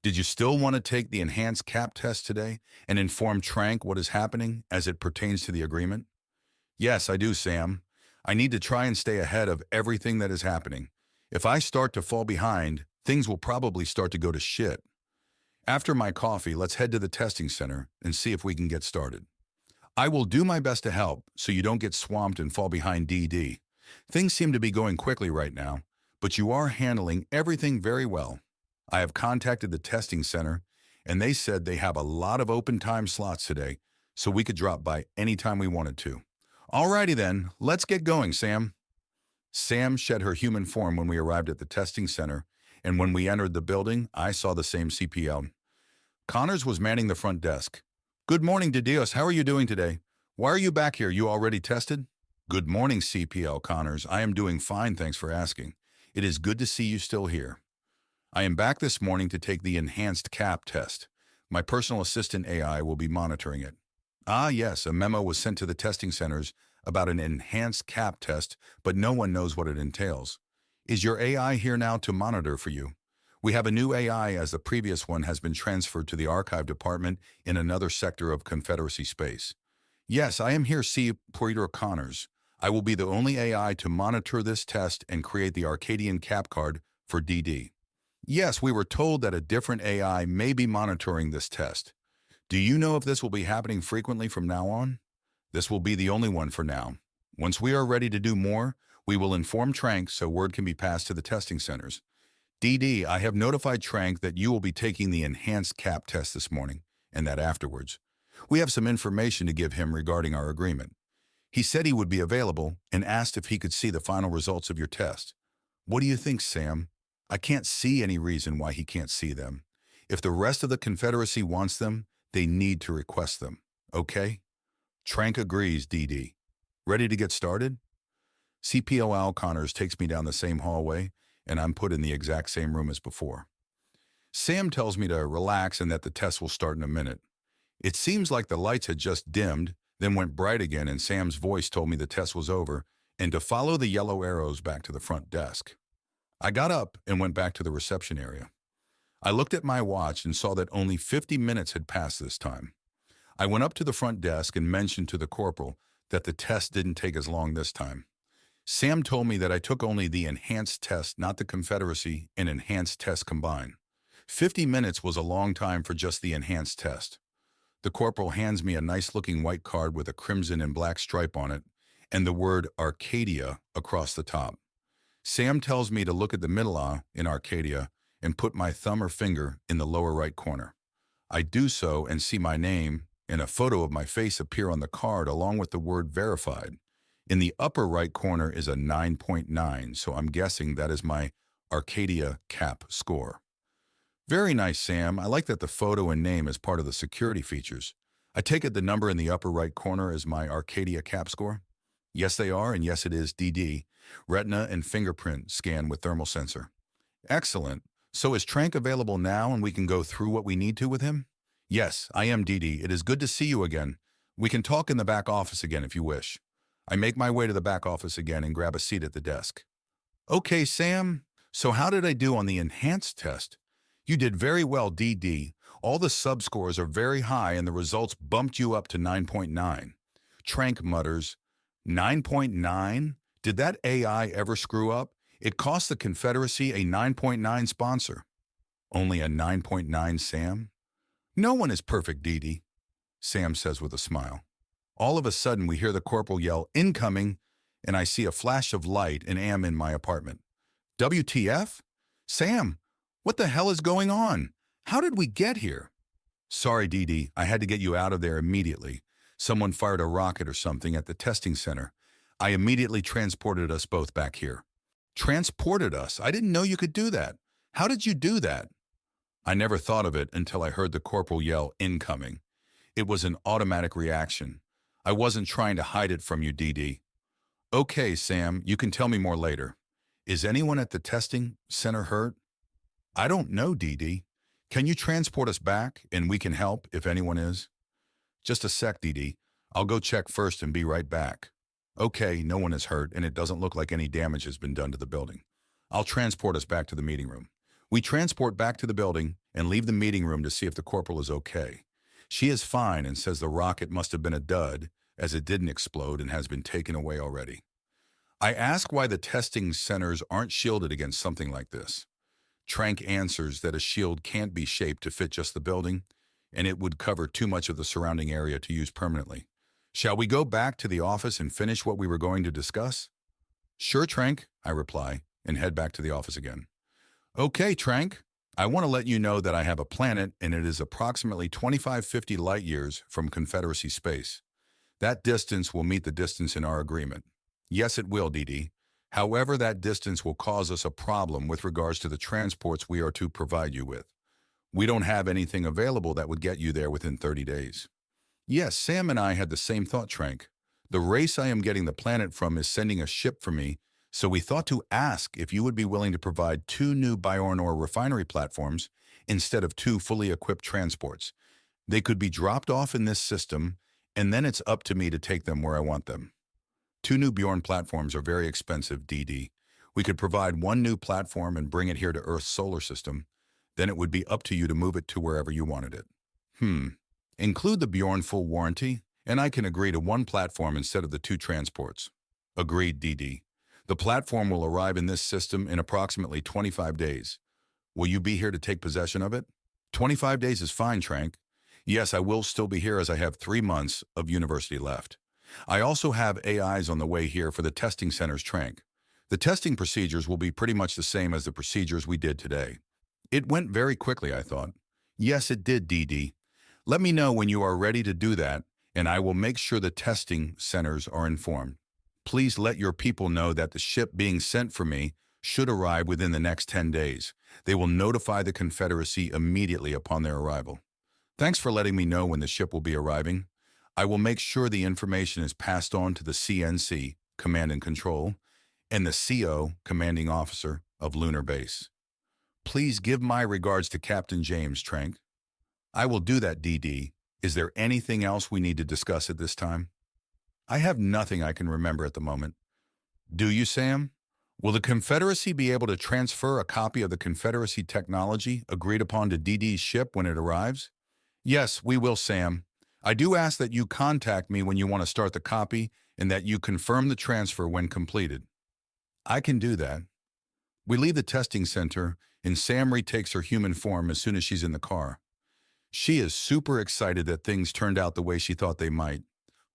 Did you still want to take the enhanced cap test today and inform Trank what is happening as it pertains to the agreement? Yes, I do, Sam. I need to try and stay ahead of everything that is happening. If I start to fall behind, things will probably start to go to shit. After my coffee, let's head to the testing center and see if we can get started. I will do my best to help so you don't get swamped and fall behind DD. Things seem to be going quickly right now, but you are handling everything very well. I have contacted the testing center, and they said they have a lot of open time slots today, so we could drop by anytime we wanted to. Alrighty then, let's get going, Sam. Sam shed her human form when we arrived at the testing center, and when we entered the building, I saw the same CPL. Connors was manning the front desk. Good morning, Didios. How are you doing today? Why are you back here? You already tested? Good morning, CPL Connors. I am doing fine, thanks for asking. It is good to see you still here. I am back this morning to take the enhanced cap test. My personal assistant AI will be monitoring it. Ah, yes, a memo was sent to the testing centers about an enhanced cap test, but no one knows what it entails. Is your AI here now to monitor for you? We have a new AI as the previous one has been transferred to the archive department in another sector of Confederacy space. Yes, I am here, C. Connors. I will be the only AI to monitor this test and create the Arcadian cap card for DD. Yes, we were told that a different AI may be monitoring this test. Do you know if this will be happening frequently from now on? This will be the only one for now. Once we are ready to do more, we will inform Trank so word can be passed to the testing centers. DD, I have notified Trank that you will be taking the enhanced cap test this morning, and that afterwards. We have some information to give him regarding our agreement. He said he would be available and asked if he could see the final results of your test. What do you think, Sam? I can't see any reason why he can't see them. If the rest of the Confederacy wants them, they need to request them. Okay? Trank agrees, DD. Ready to get started? CPOL Connors takes me down the same hallway, and I'm put in the exact same room as before. Sam tells me to relax and that the test will start in a minute. It seems like the lights had just dimmed, then went bright again, and Sam's voice told me the test was over and to follow the yellow arrows back to the front desk. I got up and went back to the reception area. I looked at my watch and saw that only 50 minutes had passed this time. I went up to the front desk and mentioned to the corporal that the test didn't take as long this time. Sam told me that I took only the enhanced test, not the Confederacy and enhanced test combined. 50 minutes was a long time for just the enhanced test. The corporal hands me a nice-looking white card with a crimson and black stripe on it and the word Arcadia across the top. Sam tells me to look at the middle A in Arcadia and put my thumb or finger in the lower right corner. I do so and see my name and a photo of my face appear on the card along with the word verified. In the upper right corner is a 9.9, so I'm guessing that is my Arcadia cap score. Very nice, Sam. I like that the photo and name is part of the security features. I take it the number in the upper right corner is my Arcadia cap score? Yes, they are, and yes, it is DD. Retina and fingerprint scan with thermal sensor. Excellent. So is Trank available now and we can go through what we need to with him? Yes, I am DD. It is good to see you again. We can talk in the back office again if you wish. I make my way to the back office again and grab a seat at the desk. Okay, Sam. So how did I do on the enhanced test? You did very well, DD. All the sub-scores are very high and the results bumped you up to 9.9. Trank mutters, 9.9? Did that AI ever screw up? It cost the Confederacy a 9.9 sponsor. Only a 9.9, Sam? No one is perfect, DD, Sam says with a smile. All of a sudden, we hear the corporal yell, incoming, and I see a flash of light and am in my apartment. WTF? Sam, what the hell is going on? How did we get here? Sorry, DD, I had to get you out of there immediately. Someone fired a rocket or something at the testing center. I immediately transported us both back here. Transported us? I didn't know you could do that. How did you do that? I never thought of it until I heard the corporal yell, incoming. It was an automatic reaction. I wasn't trying to hide it from you, DD. Okay, Sam, you can tell me more later. Is anyone at the testing center hurt? I don't know, DD. Can you transport us back and we can help if anyone is? Just a sec, DD. I'll go check first and be right back. Okay, no one is hurt and it doesn't look like any damage has been done to the building. I'll transport us back to the meeting room. We transport back to the building and leave the meeting room to see if the corporal is okay. She is fine and says the rocket must have been a dud, as it didn't explode and has been taken away already. I ask why the testing centers aren't shielded against something like this. Trank answers that a shield can't be shaped to fit just the building, and it would cover too much of the surrounding area to use permanently. Shall we go back to the office and finish what we were going to discuss? Sure, Trank, I reply, and head back to the office again. Okay, Trank, I want to let you know that I have a planet and it is approximately 2550 light years from Confederacy space. That distance will meet the distance in our agreement. Yes, it will, DD. However, that distance will cause us a problem with regards to the transports we are to provide you with. We don't have anything available that would get you there within 30 days. Yes, Sam and I had the same thought, Trank. The race I am getting the planet from is sending a ship for me, so we thought to ask if you would be willing to provide 2 new Bjornor refinery platforms instead of 2 fully equipped transports. They could be dropped off in this system, and then it's up to me to take them where I want them. 2 new Bjorn platforms are very expensive, DD. We could provide 1 new platform and bring it here to Earth's solar system. Then it would be up to you to move it to wherever you wanted it. Include the Bjorn full warranty, and I can agree to 1 platform instead of the 2 transports. Agreed, DD. The platform will arrive in this system in approximately 25 days. Will you be here to take possession of it? 25 days is fine, Trank. Yes, I will still be here as I have 3 months of university left. I also have AIs on the way here for the testing center's Trank. The testing procedures will be pretty much the same as the procedures we did today. It went very quickly, I thought. Yes, it did, DD. Let me know when you are ready to do that, and I will make sure the testing centers are informed. Please let your people know that the ship being sent for me should arrive within the next 10 days. They will notify the Confederacy immediately upon their arrival. Thanks for letting me know when the ship will be arriving. I will make sure the information is passed on to the CNC, Command and Control, and the CO, Commanding Officer of Lunar Base. Please give my regards to Captain James, Trank. I will do that, DD. Is there anything else we need to discuss at this time? I have nothing I can remember at the moment. Do you, Sam? Will the Confederacy be able to transfer a copy of the Confederacy technology agreed upon to DD's ship when it arrives? Yes, we will, Sam. I do ask that you contact me when you want to start the copy and that you confirm the transfer when completed. I can do that. We leave the testing center and Sam retakes her human form as soon as she's in the car. She is super excited that things turned out the way she thought they might.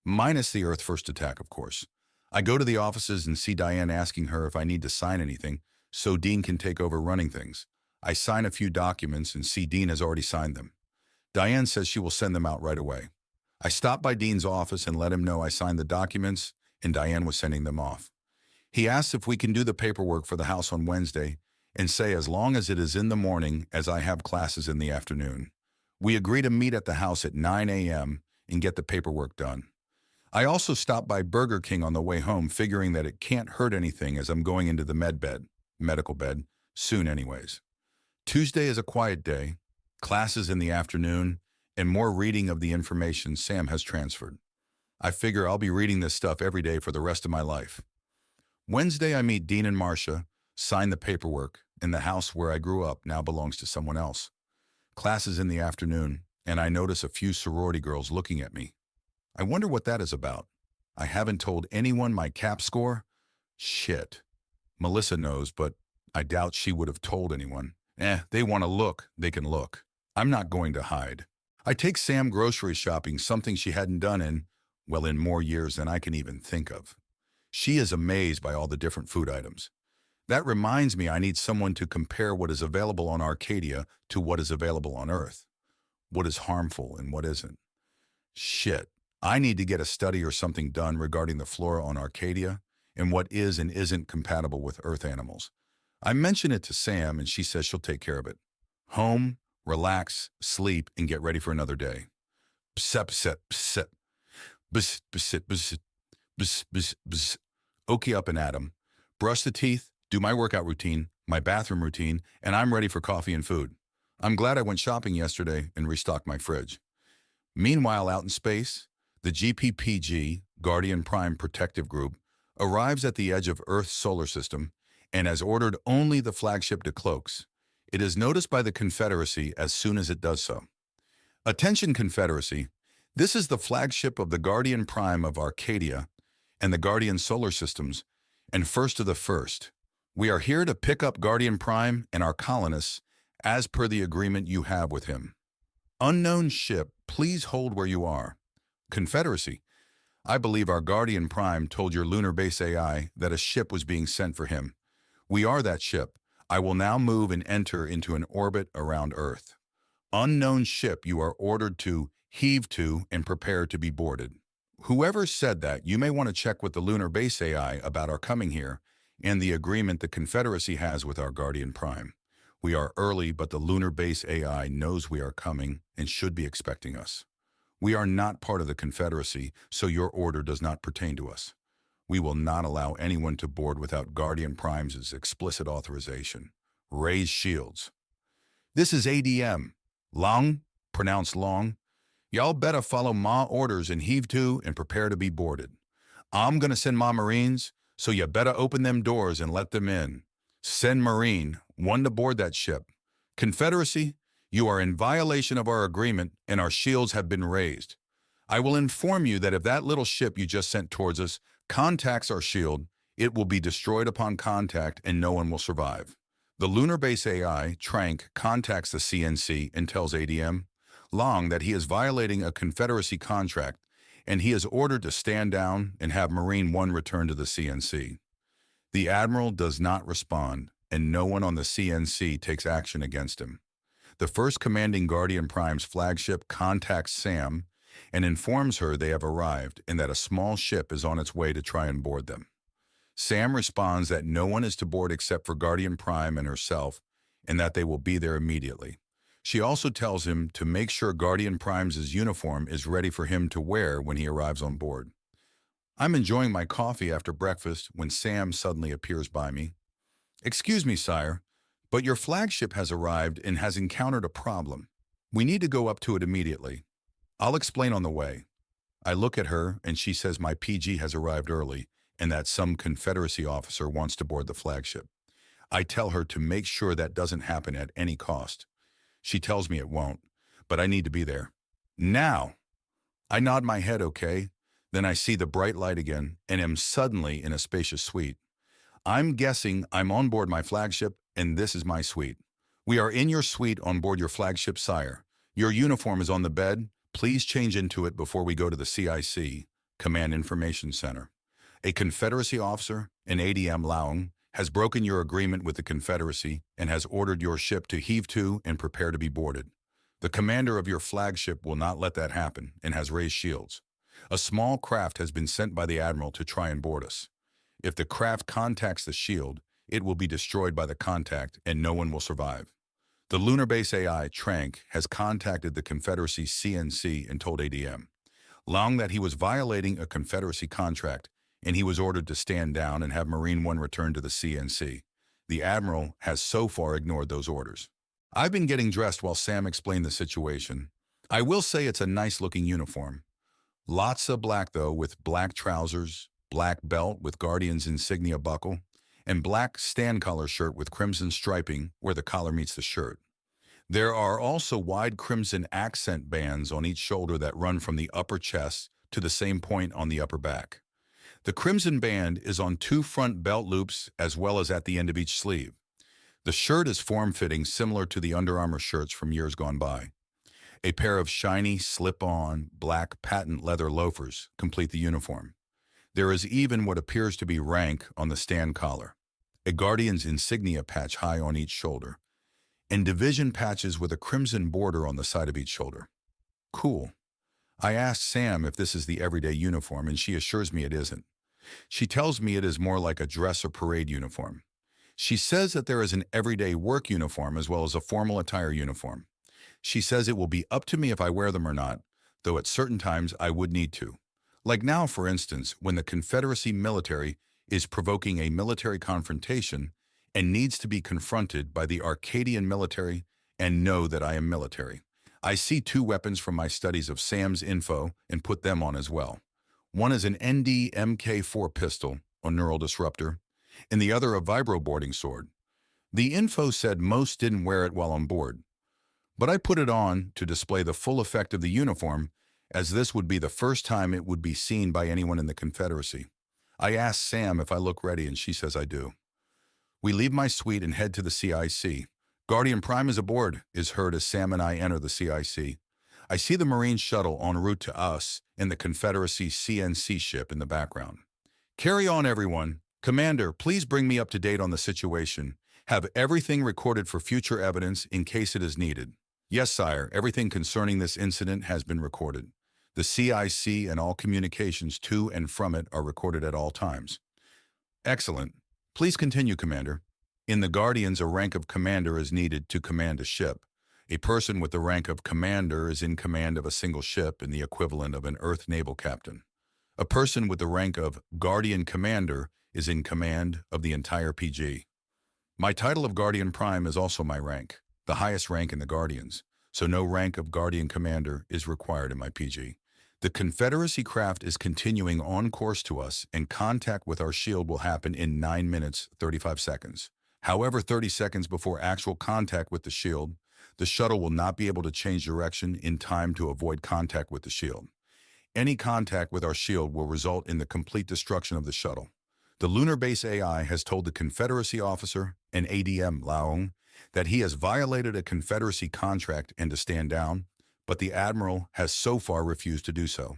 Minus the Earth first attack, of course. I go to the offices and see Diane asking her if I need to sign anything so Dean can take over running things. I sign a few documents and see Dean has already signed them. Diane says she will send them out right away. I stop by Dean's office and let him know I signed the documents and Diane was sending them off. He asks if we can do the paperwork for the house on Wednesday and say as long as it is in the morning as I have classes in the afternoon. We agree to meet at the house at 9 a.m. and get the paperwork done. I also stop by Burger King on the way home, figuring that it can't hurt anything as I'm going into the medical bed, soon anyways. Tuesday is a quiet day, classes in the afternoon, and more reading of the information Sam has transferred. I figure I'll be reading this stuff every day for the rest of my life. Wednesday I meet Dean and Marcia, sign the paperwork, and the house where I grew up now belongs to someone else. Classes in the afternoon, and I notice a few sorority girls looking at me. I wonder what that is about. I haven't told anyone my cap score. Shit. Melissa knows, but I doubt she would have told anyone. They want to look, they can look. I'm not going to hide. I take Sam grocery shopping, something she hadn't done in more years than I can even think of. She is amazed by all the different food items. That reminds me I need someone to compare what is available on Arcadia to what is available on Earth. What is harmful and what isn't. Shit. I need to get a study or something done regarding the flora on Arcadia and what is and isn't compatible with Earth animals. I mention it to Sam and she says she'll take care of it. Home, relax, sleep, and get ready for another day. Psep, psep, psep. Bzz, bzz, bzz, bzz, bzz, bzz. Okay, up and at 'em. Brush the teeth, do my workout routine, my bathroom routine, and I'm ready for coffee and food. I'm glad I went shopping yesterday and restocked my fridge. Meanwhile, out in space, the GPPG, Guardian Prime Protective Group, arrives at the edge of Earth's solar system and has ordered only the flagship decloaks. It is noticed by the Confederacy as soon as it does so. Attention, Confederacy. This is the flagship of the Guardian Prime of Arcadia and the Guardian solar systems, and first of the first. We are here to pick up Guardian Prime and our colonists as per the agreement you have with him. Unknown ship, please hold where you are. Confederacy. I believe our Guardian Prime told your lunar base AI that a ship was being sent for him. We are that ship. I will now move and enter into an orbit around Earth. Unknown ship, you are ordered to heave to and prepare to be boarded. Whoever said that, you may want to check with the lunar base AI about our coming here and the agreement the Confederacy has with our Guardian Prime. We are early, but the lunar base AI knows we are coming and should be expecting us. We are not part of the Confederacy, so your order does not pertain to us. We will not allow anyone to board without Guardian Prime's explicit authorization. Raise shields. This is ADM. Long, pronounced long. Y'all better follow my orders and heave to and prepare to be boarded. I'm gonna send my Marines, so you better open them doors and let them in. Send Marine, one to board that ship. Confederacy, you are in violation of our agreement and our shields have been raised. I will inform you that if that little ship you just sent towards us contacts our shield, it will be destroyed upon contact and no one will survive. The lunar base AI, Trank, contacts the CNC and tells ADM, Long, that he is violating a Confederacy contract and he is ordered to stand down and have Marine 1 return to the CNC. The Admiral does not respond and no one on the CNC takes action against him. The first commanding Guardian Prime's flagship contacts Sam and informs her they have arrived and that a small ship is on its way to try and board them. Sam responds that no one is to board except for Guardian Prime and herself and that they will be there immediately. She also tells him to make sure Guardian Prime's uniform is ready for him to wear when he arrives on board. I'm enjoying my coffee after breakfast when Sam suddenly appears by me. Excuse me, sire, but your flagship has arrived and has encountered a problem. We need to go up to it immediately. I'll explain on the way. I look at her and she says my PG has arrived early and that some Confederacy officer wants to board the flagship. I tell her to make sure that doesn't happen at any cost. She tells me it won't, but I need to be there. Now! I nod my head okay, then I see the bright light again and am suddenly in a spacious suite. I'm guessing I'm on board my flagship and this is my suite. We are in your suite on board your flagship, sire. Your uniform is on the bed. Please change into it before we go to the CIC, Command Information Center. A Confederacy officer, an ADM Leonard, has broken your agreement with the Confederacy and has ordered your ship to heave to and prepare to be boarded. The commander of your flagship will not let that happen and has raised shields. A small craft has been sent by the Admiral to try and board us. If the craft contacts the shield, it will be destroyed by the contact and no one will survive. The lunar base AI, Trank, has contacted the Confederacy CNC and told ADM Long that he was violating a Confederacy contract and he was ordered to stand down and have Marine 1 return to the CNC. The Admiral has so far ignored those orders. I've been getting dressed while Sam explained the situation. I will say it's a nice-looking uniform. Lots of black, though, with black trousers, black belt with Guardian's insignia buckle, and black stand collar shirt with crimson striping where the collar meets the shirt. There are also wide crimson accent bands on each shoulder that run from the upper chest to the same point on the upper back. The crimson band is on 2 front belt loops as well as at the end of each sleeve. The shirt is form-fitting, similar to the Under Armour shirts from years gone by. A pair of shiny, slip-on, black patent leather loafers complete the uniform. There is even what appears to be rank on the stand collar, a Guardian's insignia patch high on each shoulder, and division patches with a crimson border on the side of each shoulder. Cool. I asked Sam if this is the everyday uniform, and she assures me it isn't. She tells me it is more like a dress or parade uniform. She says that there is an everyday work uniform as well as a formal attire uniform. She says it will be up to me if I wear them or not, though at certain times I would need to. Like now, for instance, when the Confederacy military is provoking a military confrontation and needs to be confronted by the Arcadian military and know that I am military. I see 2 weapons from my studies of Sam's info and put them on as well. One is an ND Mk4 pistol, or neural disruptor, and the other a vibro boarding sword. The info said most didn't wear it while on board, but I put it on to display the full effect of the uniform, as this would be the first time it would be seen by anyone in the Confederacy. I asked Sam if I look ready, and she says I do. We leave my suite and head to the CIC. Guardian Prime is aboard, is heard as Sam and I enter the CIC. I see the Marine shuttle en route to us and the Confederacy CNC ship in the background. Carry on, everyone. Commander, please bring me up to date on the situation. Have everything recorded for future evidence in case it is needed. Yes, sire, everything concerning this incident has been recorded. The CIC and all communications to and from it are recorded at all times. Excellent. Please continue, Commander. In the Guardians, a rank of commander is needed to command a ship. A person with the rank of commander is in command of a single ship and the equivalent of an Earth naval captain. A person with the rank of Guardian Commander is in command of the entire PG. My title of Guardian Prime is also my rank, the highest rank in the Guardians, so no rank of Guardian Commander is required in my PG. The Confederacy craft is continuing on course to us, and contact with our shield will happen in 9 minutes, 35 seconds. However, 30 seconds before actual contact with the shield, the shuttle will not be able to change direction in time to avoid contact with the shield. Any contact with our shield will result in the complete destruction of the shuttle. The lunar base AI has told the Confederacy officer, an ADM Meowing, that he has violated a Confederacy contract and to stand down, but the Admiral has so far refused to do so.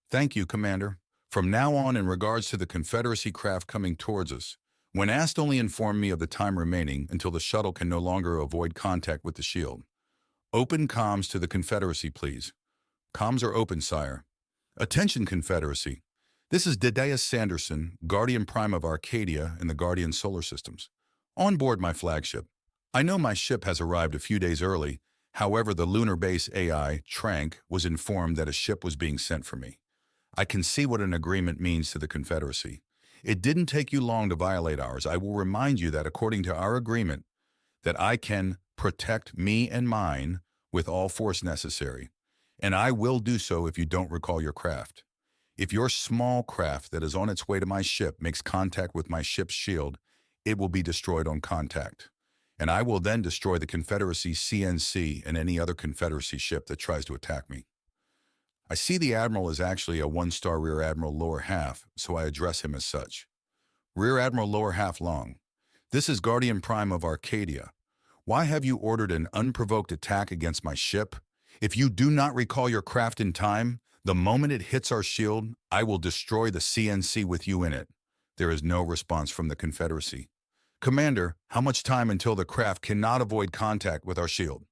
Thank you, Commander. From now on, in regards to the Confederacy craft coming towards us, when asked, only inform me of the time remaining until the shuttle can no longer avoid contact with the shield. Open comms to the Confederacy, please. Comms are open, sire. Attention, Confederacy. This is Dedeus Sanderson, Guardian Prime of Arcadia in the Guardian Solar Systems. On board my flagship. I know my ship has arrived a few days early. However, the lunar base AI, Trank, was informed that a ship was being sent for me. I can see what an agreement means to the Confederacy. It didn't take you long to violate ours. I will remind you that according to our agreement, that I can protect me and mine with all force necessary, and I will do so if you don't recall your craft. If your small craft that is on its way to my ship makes contact with my ship's shield, it will be destroyed on contact, and I will then destroy the Confederacy CNC and any other Confederacy ship that tries to attack me. I see the Admiral is actually a 1-star Rear Admiral lower half, so I address him as such. Rear Admiral lower half long. This is Guardian Prime of Arcadia. Why have you ordered an unprovoked attack against my ship? If you do not recall your craft in time, the moment it hits our shield, I will destroy the CNC with you in it. There is no response from the Confederacy. Commander, how much time until the craft cannot avoid contact with our shield?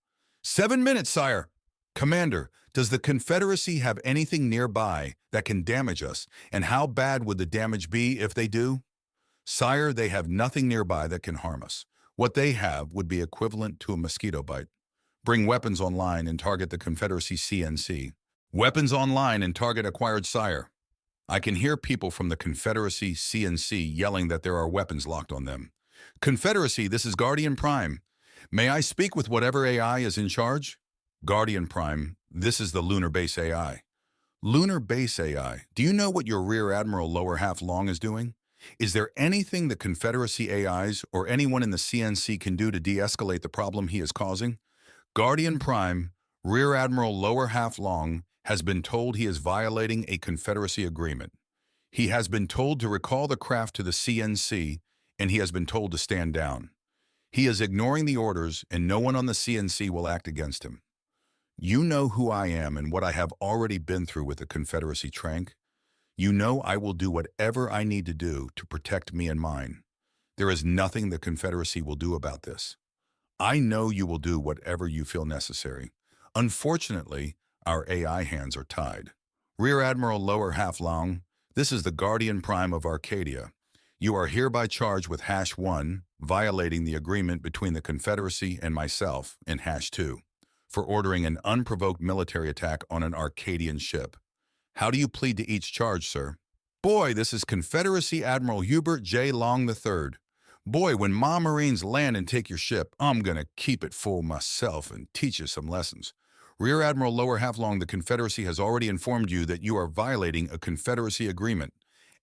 7 minutes, sire. Commander, does the Confederacy have anything nearby that can damage us, and how bad would the damage be if they do? Sire, they have nothing nearby that can harm us. What they have would be equivalent to a mosquito bite. Bring weapons online and target the Confederacy CNC. Weapons online and target acquired, sire. I can hear people from the Confederacy CNC yelling that there are weapons locked on them. Confederacy, this is Guardian Prime. May I speak with whatever AI is in charge? Guardian Prime, this is the Lunar Base AI. Lunar Base AI, do you know what your Rear Admiral lower half long is doing? Is there anything the Confederacy AIs or anyone in the CNC can do to de-escalate the problem he is causing? Guardian Prime, Rear Admiral lower half long, has been told he is violating a Confederacy agreement. He has been told to recall the craft to the CNC, and he has been told to stand down. He is ignoring the orders, and no one on the CNC will act against him. You know who I am and what I have already been through with the Confederacy Trank. You know I will do whatever I need to do to protect me and mine. There is nothing the Confederacy will do about this. I know you will do whatever you feel necessary. Unfortunately, our AI hands are tied. Rear Admiral lower half long, this is the Guardian Prime of Arcadia. You are hereby charged with #1, violating the agreement between the Confederacy and myself, and #2, for ordering an unprovoked military attack on an Arcadian ship. How do you plead to each charge, sir? Boy, this is Confederacy Admiral Hubert J. Long III. Boy, when my Marines land and take your ship, I'm gonna keep it full myself and teach you some lessons. Rear Admiral lower half long, the Confederacy has already informed you that you are violating a Confederacy agreement,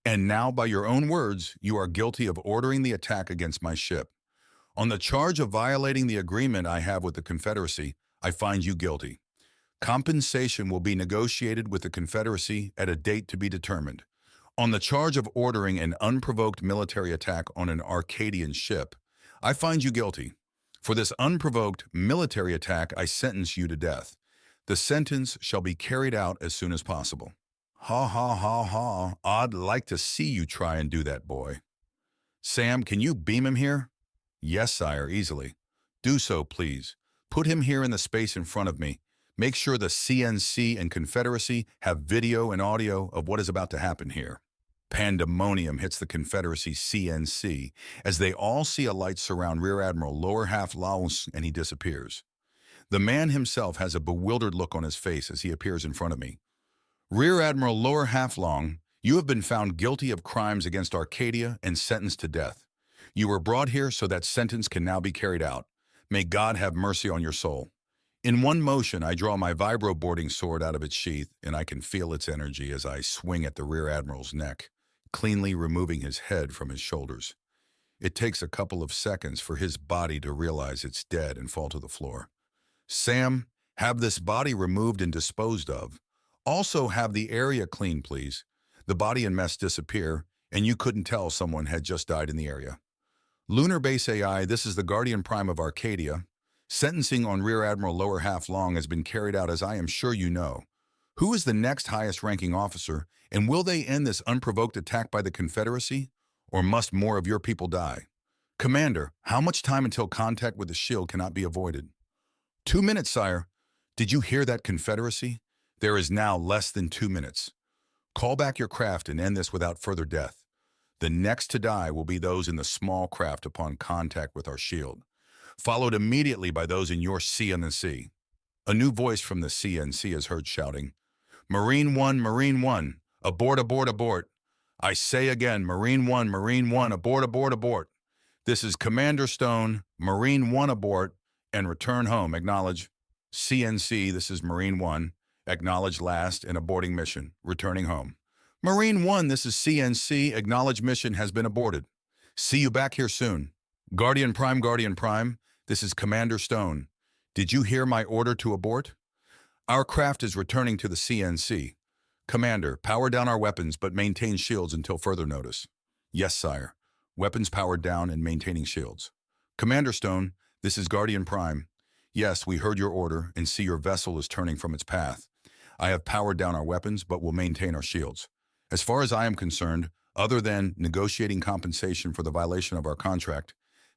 and now by your own words, you are guilty of ordering the attack against my ship. On the charge of violating the agreement I have with the Confederacy, I find you guilty. Compensation will be negotiated with the Confederacy at a date to be determined. On the charge of ordering an unprovoked military attack on an Arcadian ship, I find you guilty. For this unprovoked military attack, I sentence you to death. The sentence shall be carried out as soon as possible. Ha ha ha ha, I'd like to see you try and do that, boy. Sam, can you beam him here? Yes, sire, easily. Do so, please. Put him here in the space in front of me. Make sure the CNC and Confederacy have video and audio of what is about to happen here. Pandemonium hits the Confederacy CNC as they all see a light surround Rear Admiral Lower Half Laos and he disappears. The man himself has a bewildered look on his face as he appears in front of me. Rear Admiral Lower Half Long, you have been found guilty of crimes against Arcadia and sentenced to death. You were brought here so that sentence can now be carried out. May God have mercy on your soul. In one motion, I draw my vibro-boarding sword out of its sheath, and I can feel its energy as I swing at the Rear Admiral's neck, cleanly removing his head from his shoulders. It takes a couple of seconds for his body to realize it's dead and fall to the floor. Sam, have this body removed and disposed of. Also have the area cleaned, please. The body and mess disappear, and you couldn't tell someone had just died in the area. Lunar Base AI, this is the Guardian Prime of Arcadia. Sentencing on Rear Admiral Lower Half Long has been carried out, as I am sure you know. Who is the next highest-ranking officer, and will they end this unprovoked attack by the Confederacy, or must more of your people die? Commander, how much time until contact with the shield cannot be avoided? 2 minutes, sire. Did you hear that, Confederacy? There is now less than 2 minutes. Call back your craft and end this without further death. The next to die will be those in the small craft upon contact with our shield, followed immediately by those in your CNC. A new voice from the CNC is heard shouting, Marine 1, abort, abort, abort. I say again, Marine 1, abort, abort, abort. This is Commander Stone, Marine 1 abort, and return home, acknowledge. CNC, this is Marine 1, acknowledge last and aborting mission, returning home. Marine 1, this is CNC, acknowledge mission has been aborted. See you back here soon. Guardian Prime, this is Commander Stone. Did you hear my order to abort? Our craft is returning to the CNC. Commander, power down our weapons but maintain shields until further notice. Yes, sire. Weapons powered down and maintaining shields. Commander Stone, this is Guardian Prime. Yes, we heard your order and see your vessel is turning from its path. I have powered down our weapons but will maintain our shields. As far as I am concerned, other than negotiating compensation for the violation of our contract,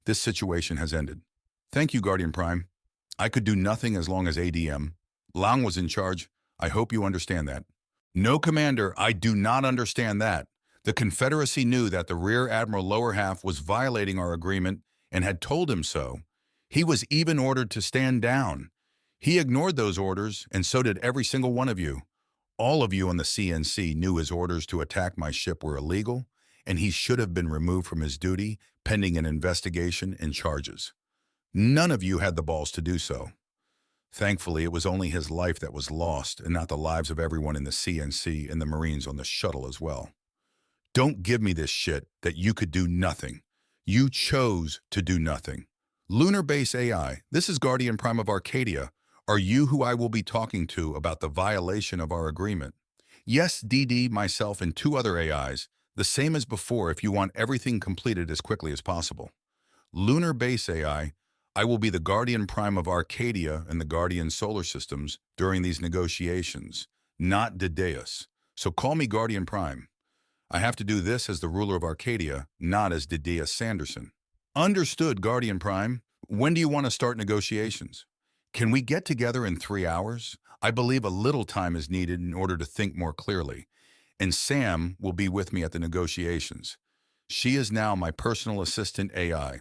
this situation has ended. Thank you, Guardian Prime. I could do nothing as long as ADM. Lang was in charge. I hope you understand that. No, Commander, I do not understand that. The Confederacy knew that the Rear Admiral Lower Half was violating our agreement and had told him so. He was even ordered to stand down. He ignored those orders, and so did every single one of you. All of you on the CNC knew his orders to attack my ship were illegal, and he should have been removed from his duty pending an investigation and charges. None of you had the balls to do so. Thankfully, it was only his life that was lost and not the lives of everyone in the CNC and the Marines on the shuttle as well. Don't give me this shit that you could do nothing. You chose to do nothing. Lunar Base AI, this is Guardian Prime of Arcadia. Are you who I will be talking to about the violation of our agreement? Yes, DD, myself, and 2 other AIs, the same as before if you want everything completed as quickly as possible. Lunar Base AI, I will be the Guardian Prime of Arcadia and the Guardian Solar Systems during these negotiations, not Dideus. So call me Guardian Prime. I have to do this as the ruler of Arcadia, not as Dideus Sanderson. Understood, Guardian Prime. When do you want to start negotiations? Can we get together in 3 hours? I believe a little time is needed in order to think more clearly, and Sam will be with me at the negotiations. She is now my personal assistant AI.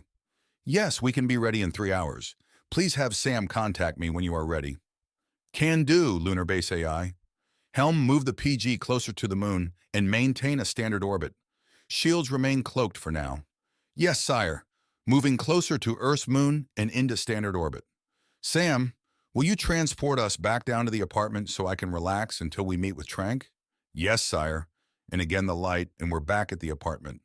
Yes, we can be ready in 3 hours. Please have Sam contact me when you are ready. Can do, Lunar Base AI. Helm, move the PG closer to the moon and maintain a standard orbit. Shields remain cloaked for now. Yes, sire. Moving closer to Earth's moon and into standard orbit. Sam, will you transport us back down to the apartment so I can relax until we meet with Trank? Yes, sire. And again the light, and we're back at the apartment.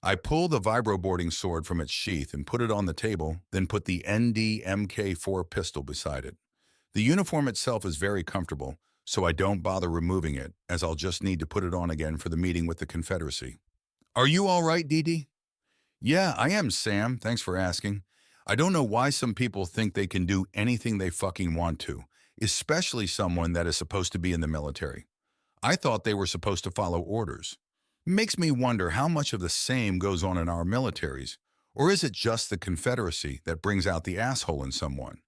I pull the vibroboarding sword from its sheath and put it on the table, then put the ND Mk4 pistol beside it. The uniform itself is very comfortable, so I don't bother removing it, as I'll just need to put it on again for the meeting with the Confederacy. Are you all right, Dee Dee? Yeah, I am, Sam. Thanks for asking. I don't know why some people think they can do anything they fucking want to, especially someone that is supposed to be in the military. I thought they were supposed to follow orders. Makes me wonder how much of the same goes on in our militaries, or is it just the Confederacy that brings out the asshole in someone?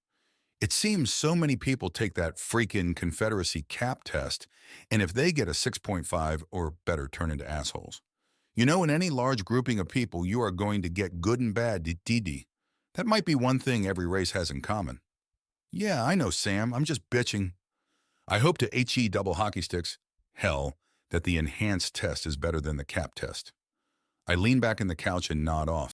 It seems so many people take that freaking Confederacy cap test, and if they get a 6.5 or better, turn into assholes. You know, in any large grouping of people, you are going to get good and bad DD. That might be one thing every race has in common. Yeah, I know, Sam. I'm just bitching. I hope to HE double hockey sticks, hell, that the enhanced test is better than the cap test. I lean back in the couch and nod off.